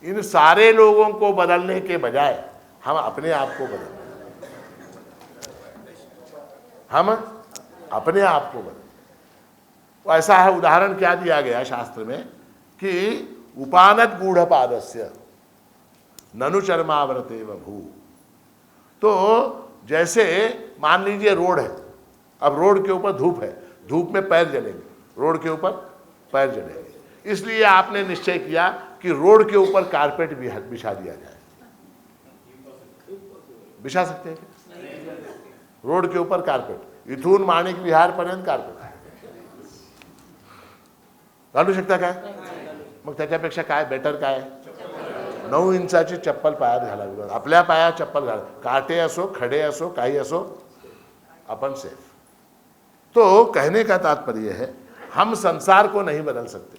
इन सारे लोगों को बदलने के बजाय हम अपने आप को बदलें, हम अपने आप को बदलें। तो ऐसा है, उदाहरण क्या दिया गया शास्त्र में कि उपानत गूढ़पादस्य ननु चर्मावृतेव भू। तो जैसे मान लीजिए रोड है, अब रोड के ऊपर धूप है, धूप में पैर जलेंगे, रोड के ऊपर पैर जलेंगे, इसलिए आपने निश्चय किया कि रोड के ऊपर कारपेट बिछा दिया जाए। बिछा सकते हैं क्या? रोड के ऊपर कारपेट, इथून माणिक विहार पर्यंत कारपेट घालू शकता काय? मग त्याच्यापेक्षा काय बेटर काय? 9 इंचाची चप्पल पायात घालावी, आपल्या पायात चप्पल घाला, काटे असो, खडे असो, काही असो, आपण सेफ. तो कहने का तात्पर्य है, हम संसार को नहीं बदल सकते,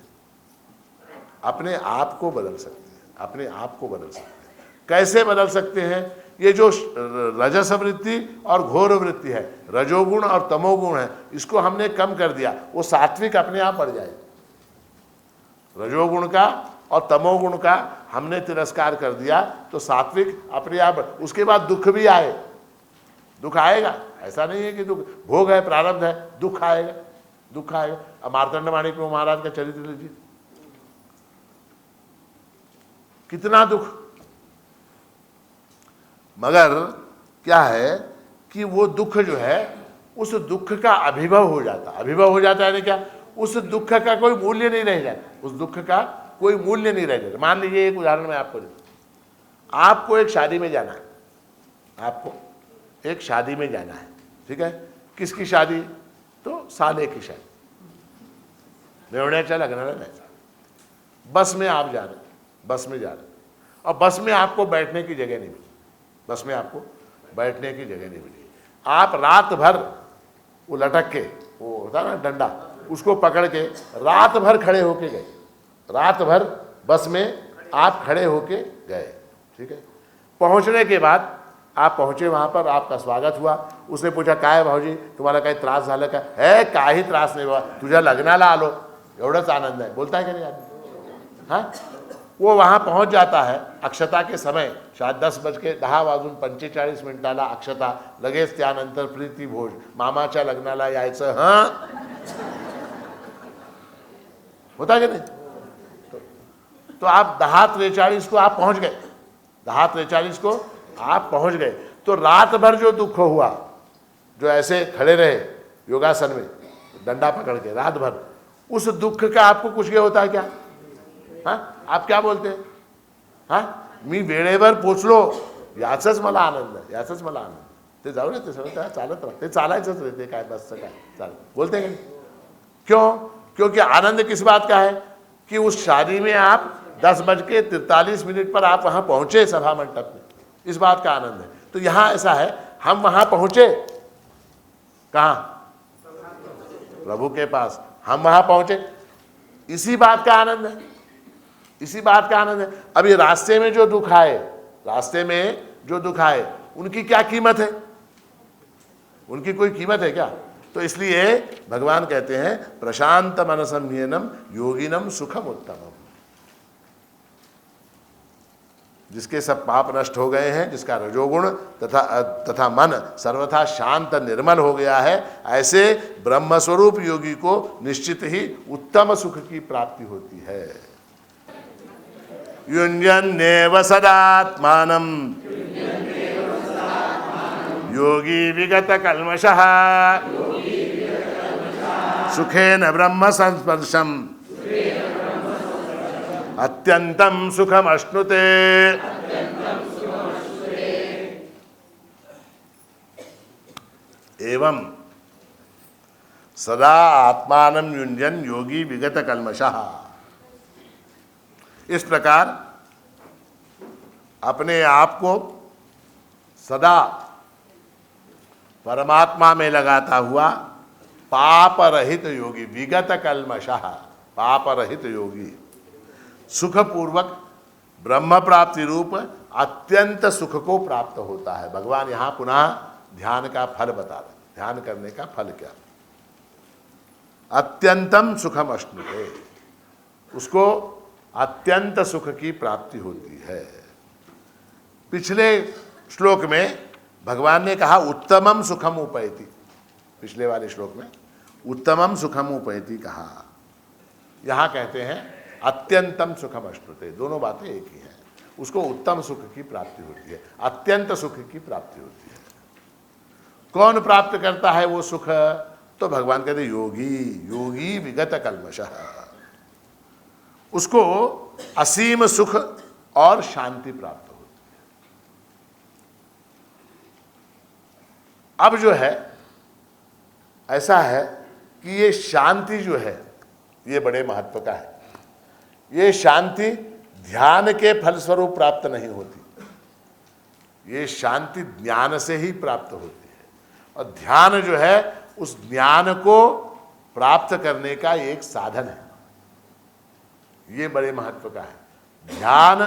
अपने आप को बदल सकते हैं, अपने आप को बदल सकते हैं। कैसे बदल सकते हैं? ये जो रजस वृत्ति और घोर वृत्ति है, रजोगुण और तमोगुण है, इसको हमने कम कर दिया, वो सात्विक अपने आप बढ़ जाए। रजोगुण का और तमोगुण का हमने तिरस्कार कर दिया तो सात्विक अपने आप। उसके बाद दुख भी आए, दुख आएगा, ऐसा नहीं है कि दुख, भोग है, प्रारब्ध है, दुख आएगा, दुख आएगा। अब मार्तंड माणिक महाराज का चरित्र लीजिए, कितना दुख, मगर क्या है कि वो दुख जो है, उस दुख का अभिभव हो जाता, अभिभव हो जाता है ना क्या, उस दुख का कोई मूल्य नहीं रह जाता, उस दुख का कोई मूल्य नहीं रह जाता। मान लीजिए एक उदाहरण मैं आपको देता हूं, आपको एक शादी में जाना है, आपको एक शादी में जाना है, ठीक है, किसकी शादी? तो साले की शादी, मेवण्याच्या लग्नाला जायचं, बस में आप जा रहे, बस में जा रहे, और बस में आपको बैठने की जगह नहीं मिली, बस में आपको बैठने की जगह नहीं मिली। आप रात भर वो लटक के, वो होता ना डंडा, उसको पकड़ के रात भर खड़े होके गए, रात भर बस में आप खड़े होके गए, ठीक है। पहुंचने के बाद आप पहुंचे वहां पर, आपका स्वागत हुआ, उसने पूछा काय भाऊजी तुम्हाला काही त्रास झाला का? है काही त्रास नहीं हुआ, तुझ्या लग्नाला आलो, एवढंच आनंद है, बोलता है कि नहीं आदमी? हाँ, वो वहां पहुंच जाता है, अक्षता के समय शायद 10:10:45 अक्षता, लगेच त्यानंतर प्रीती भोज, मामाच्या लग्नाला यायचं, हाँ होता कि नहीं? तो आप 10:43 को आप पहुंच गए, 10:43 को आप पहुंच गए, तो रात भर जो दुख हुआ, जो ऐसे खड़े रहे योगासन में डंडा पकड़ के रात भर, उस दुख का आपको कुछ ये होता है क्या? हाँ, आप क्या बोलते हैं? हाँ, मी वेळेवर पोचलो, याचंच मला आनंद आहे, याचंच मला आनंद, ते जाऊ दे, ते सगळं चालत राहते, ते चालायचंच रे, ते काय बसचं काय चाल, बोलते हैं क्यों? क्योंकि आनंद किस बात का है कि उस शादी में आप 10:43 पर आप वहां पहुंचे सभा मंडप में, इस बात का आनंद है। तो यहां ऐसा है, हम वहां पहुंचे, कहां? प्रभु के पास, हम वहां पहुंचे, इसी बात का आनंद है, इसी बात का आनंद है। अभी रास्ते में जो दुख आए, रास्ते में जो दुख आए, उनकी क्या कीमत है? उनकी कोई कीमत है क्या? तो इसलिए भगवान कहते हैं प्रशांत मनसम न्यनम योगिनम सुखम उत्तमम, जिसके सब पाप नष्ट हो गए हैं, जिसका रजोगुण तथा मन सर्वथा शांत निर्मल हो गया है, ऐसे ब्रह्मस्वरूप योगी को निश्चित ही उत्तम सुख की प्राप्ति होती है। युञ्जन्नेव सदात्मानं योगी विगत कल्मषः सुखेन ब्रह्म संस्पर्शम अत्यंतम सुखम अश्नुते। एवं सदा आत्मानं युञ्जन योगी विगत कल्मषः, इस प्रकार अपने आप को सदा परमात्मा में लगाता हुआ पाप रहित योगी, विगत कल्मषः, पाप रहित योगी, सुखपूर्वक ब्रह्म प्राप्ति रूप अत्यंत सुख को प्राप्त होता है। भगवान यहां पुनः ध्यान का फल बता रहे, ध्यान करने का फल क्या? अत्यंतम सुखम अश्नुते, उसको अत्यंत सुख की प्राप्ति होती है। पिछले श्लोक में भगवान ने कहा उत्तमम सुखम उपैति, पिछले वाले श्लोक में उत्तमम सुखम उपैति कहा, यहां कहते हैं अत्यंतम सुखम अश्नुते, दोनों बातें एक ही हैं। उसको उत्तम सुख की प्राप्ति होती है, अत्यंत सुख की प्राप्ति होती है। कौन प्राप्त करता है वो सुख? तो भगवान कहते योगी, योगी विगत कल्मषः, उसको असीम सुख और शांति प्राप्त होती है। अब जो है ऐसा है कि ये शांति जो है ये बड़े महत्व का है। ये शांति ध्यान के फलस्वरूप प्राप्त नहीं होती, ये शांति ज्ञान से ही प्राप्त होती है। और ध्यान जो है उस ज्ञान को प्राप्त करने का एक साधन है। ये बड़े महत्व का है। ध्यान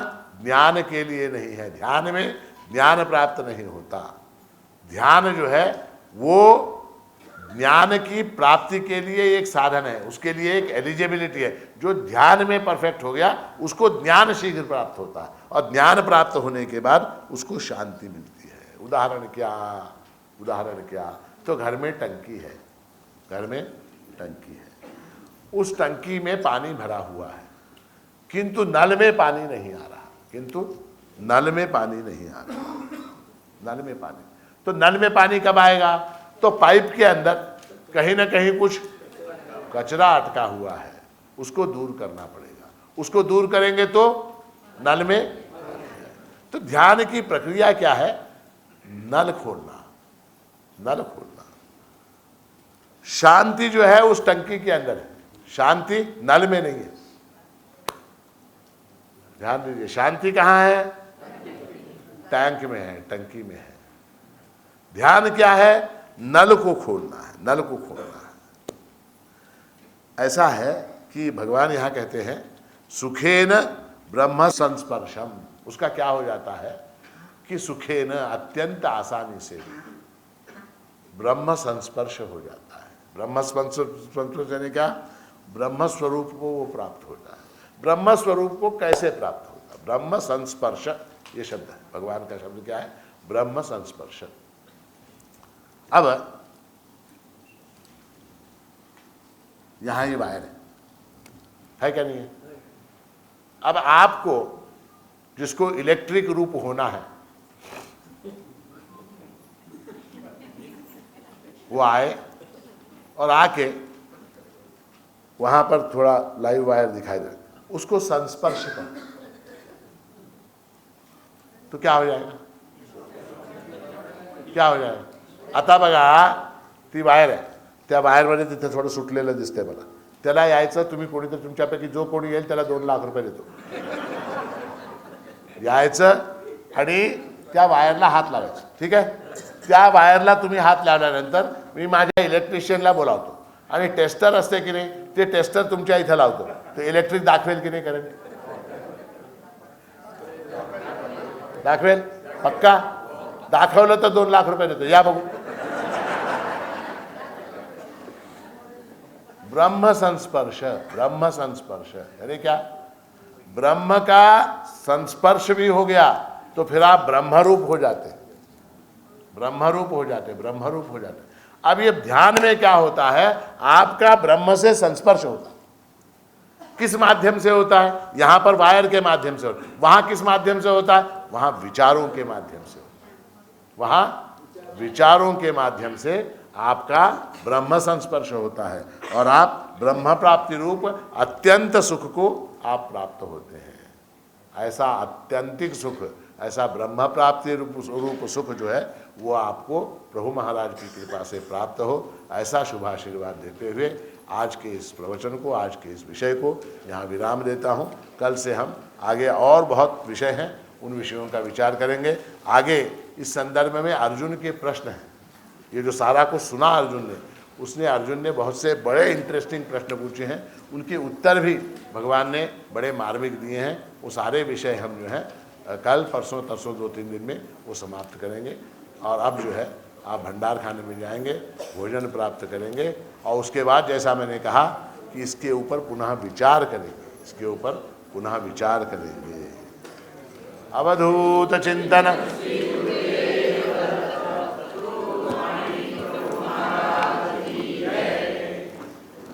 ज्ञान के लिए नहीं है, ध्यान में ज्ञान प्राप्त नहीं होता। ध्यान जो है वो ज्ञान की प्राप्ति के लिए एक साधन है, उसके लिए एक एलिजिबिलिटी है। जो ध्यान में परफेक्ट हो गया उसको ज्ञान शीघ्र प्राप्त होता है, और ज्ञान प्राप्त होने के बाद उसको शांति मिलती है। उदाहरण क्या, तो घर में टंकी है, घर में टंकी है, उस टंकी में पानी भरा हुआ है, किंतु नल में पानी नहीं आ रहा, नल में पानी, तो नल में पानी कब आएगा? तो पाइप के अंदर कहीं ना कहीं कुछ कचरा अटका हुआ है, उसको दूर करना पड़ेगा। उसको दूर करेंगे तो नल में। तो ध्यान की प्रक्रिया क्या है? नल खोलना। शांति जो है उस टंकी के अंदर है, शांति नल में नहीं है। ध्यान दीजिए, शांति कहाँ है? टैंक में है, टंकी में है। ध्यान क्या है? नल को खोलना है। ऐसा है कि भगवान यहां कहते हैं सुखेन ब्रह्म संस्पर्शम। उसका क्या हो जाता है कि सुखेन अत्यंत आसानी से ब्रह्म संस्पर्श हो जाता है। ब्रह्म संस्पर्श यानी क्या? ब्रह्म स्वरूप को वो प्राप्त होता है। ब्रह्म स्वरूप को कैसे प्राप्त होता है? ब्रह्म संस्पर्श ये शब्द है, भगवान का शब्द क्या है? ब्रह्म संस्पर्श। अब यहां ये वायर है क्या? नहीं है। अब आपको जिसको इलेक्ट्रिक रूप होना है वो आए और आके वहां पर थोड़ा लाइव वायर दिखाई दे, उसको संस्पर्श कर, तो क्या हो जाएगा? आता बघा ती वायर आहे, त्या वायरमध्ये तिथे थोडं सुटलेलं दिसतंय मला, त्याला यायचं, तुम्ही कोणीतरी तुमच्यापैकी जो कोणी येईल त्याला 2 लाख रुपये देतो, यायचं आणि त्या वायरला हात लावायचा. ठीक आहे? त्या वायरला तुम्ही हात लावल्यानंतर मी माझ्या इलेक्ट्रिशियनला बोलावतो आणि टेस्टर असते की नाही, ते टेस्टर तुमच्या इथं लावतो, तो इलेक्ट्रिक दाखवेल की नाही? करेल, दाखवेल पक्का. दाखवलं तर 2 लाख रुपये देतो, या बघू. ब्रह्म संस्पर्श यानी क्या? ब्रह्म का संस्पर्श भी हो गया तो फिर आप ब्रह्मरूप हो जाते. अब ये ध्यान में क्या होता है? आपका ब्रह्म से संस्पर्श होता है. किस माध्यम से होता है? यहां पर वायर के माध्यम से होता है. वहां किस माध्यम से होता है? वहां विचारों के माध्यम से. वहां विचारों के माध्यम से आपका ब्रह्म संस्पर्श होता है और आप ब्रह्म प्राप्ति रूप अत्यंत सुख को आप प्राप्त होते हैं. ऐसा अत्यंतिक सुख, ऐसा ब्रह्म प्राप्ति रूप सुख जो है वो आपको प्रभु महाराज की कृपा से प्राप्त हो, ऐसा शुभ आशीर्वाद देते हुए आज के इस प्रवचन को, आज के इस विषय को यहाँ विराम देता हूँ. कल से हम आगे और बहुत विषय हैं, उन विषयों का विचार करेंगे. आगे इस संदर्भ में अर्जुन के प्रश्न हैं. ये जो सारा को सुना अर्जुन ने बहुत से बड़े इंटरेस्टिंग प्रश्न पूछे हैं, उनके उत्तर भी भगवान ने बड़े मार्मिक दिए हैं. वो सारे विषय हम जो है कल परसों तरसों 2-3 दिन में वो समाप्त करेंगे. और अब जो है आप भंडार खाने में जाएंगे, भोजन प्राप्त करेंगे और उसके बाद जैसा मैंने कहा कि इसके ऊपर पुनः विचार करेंगे. अवधूत चिंतन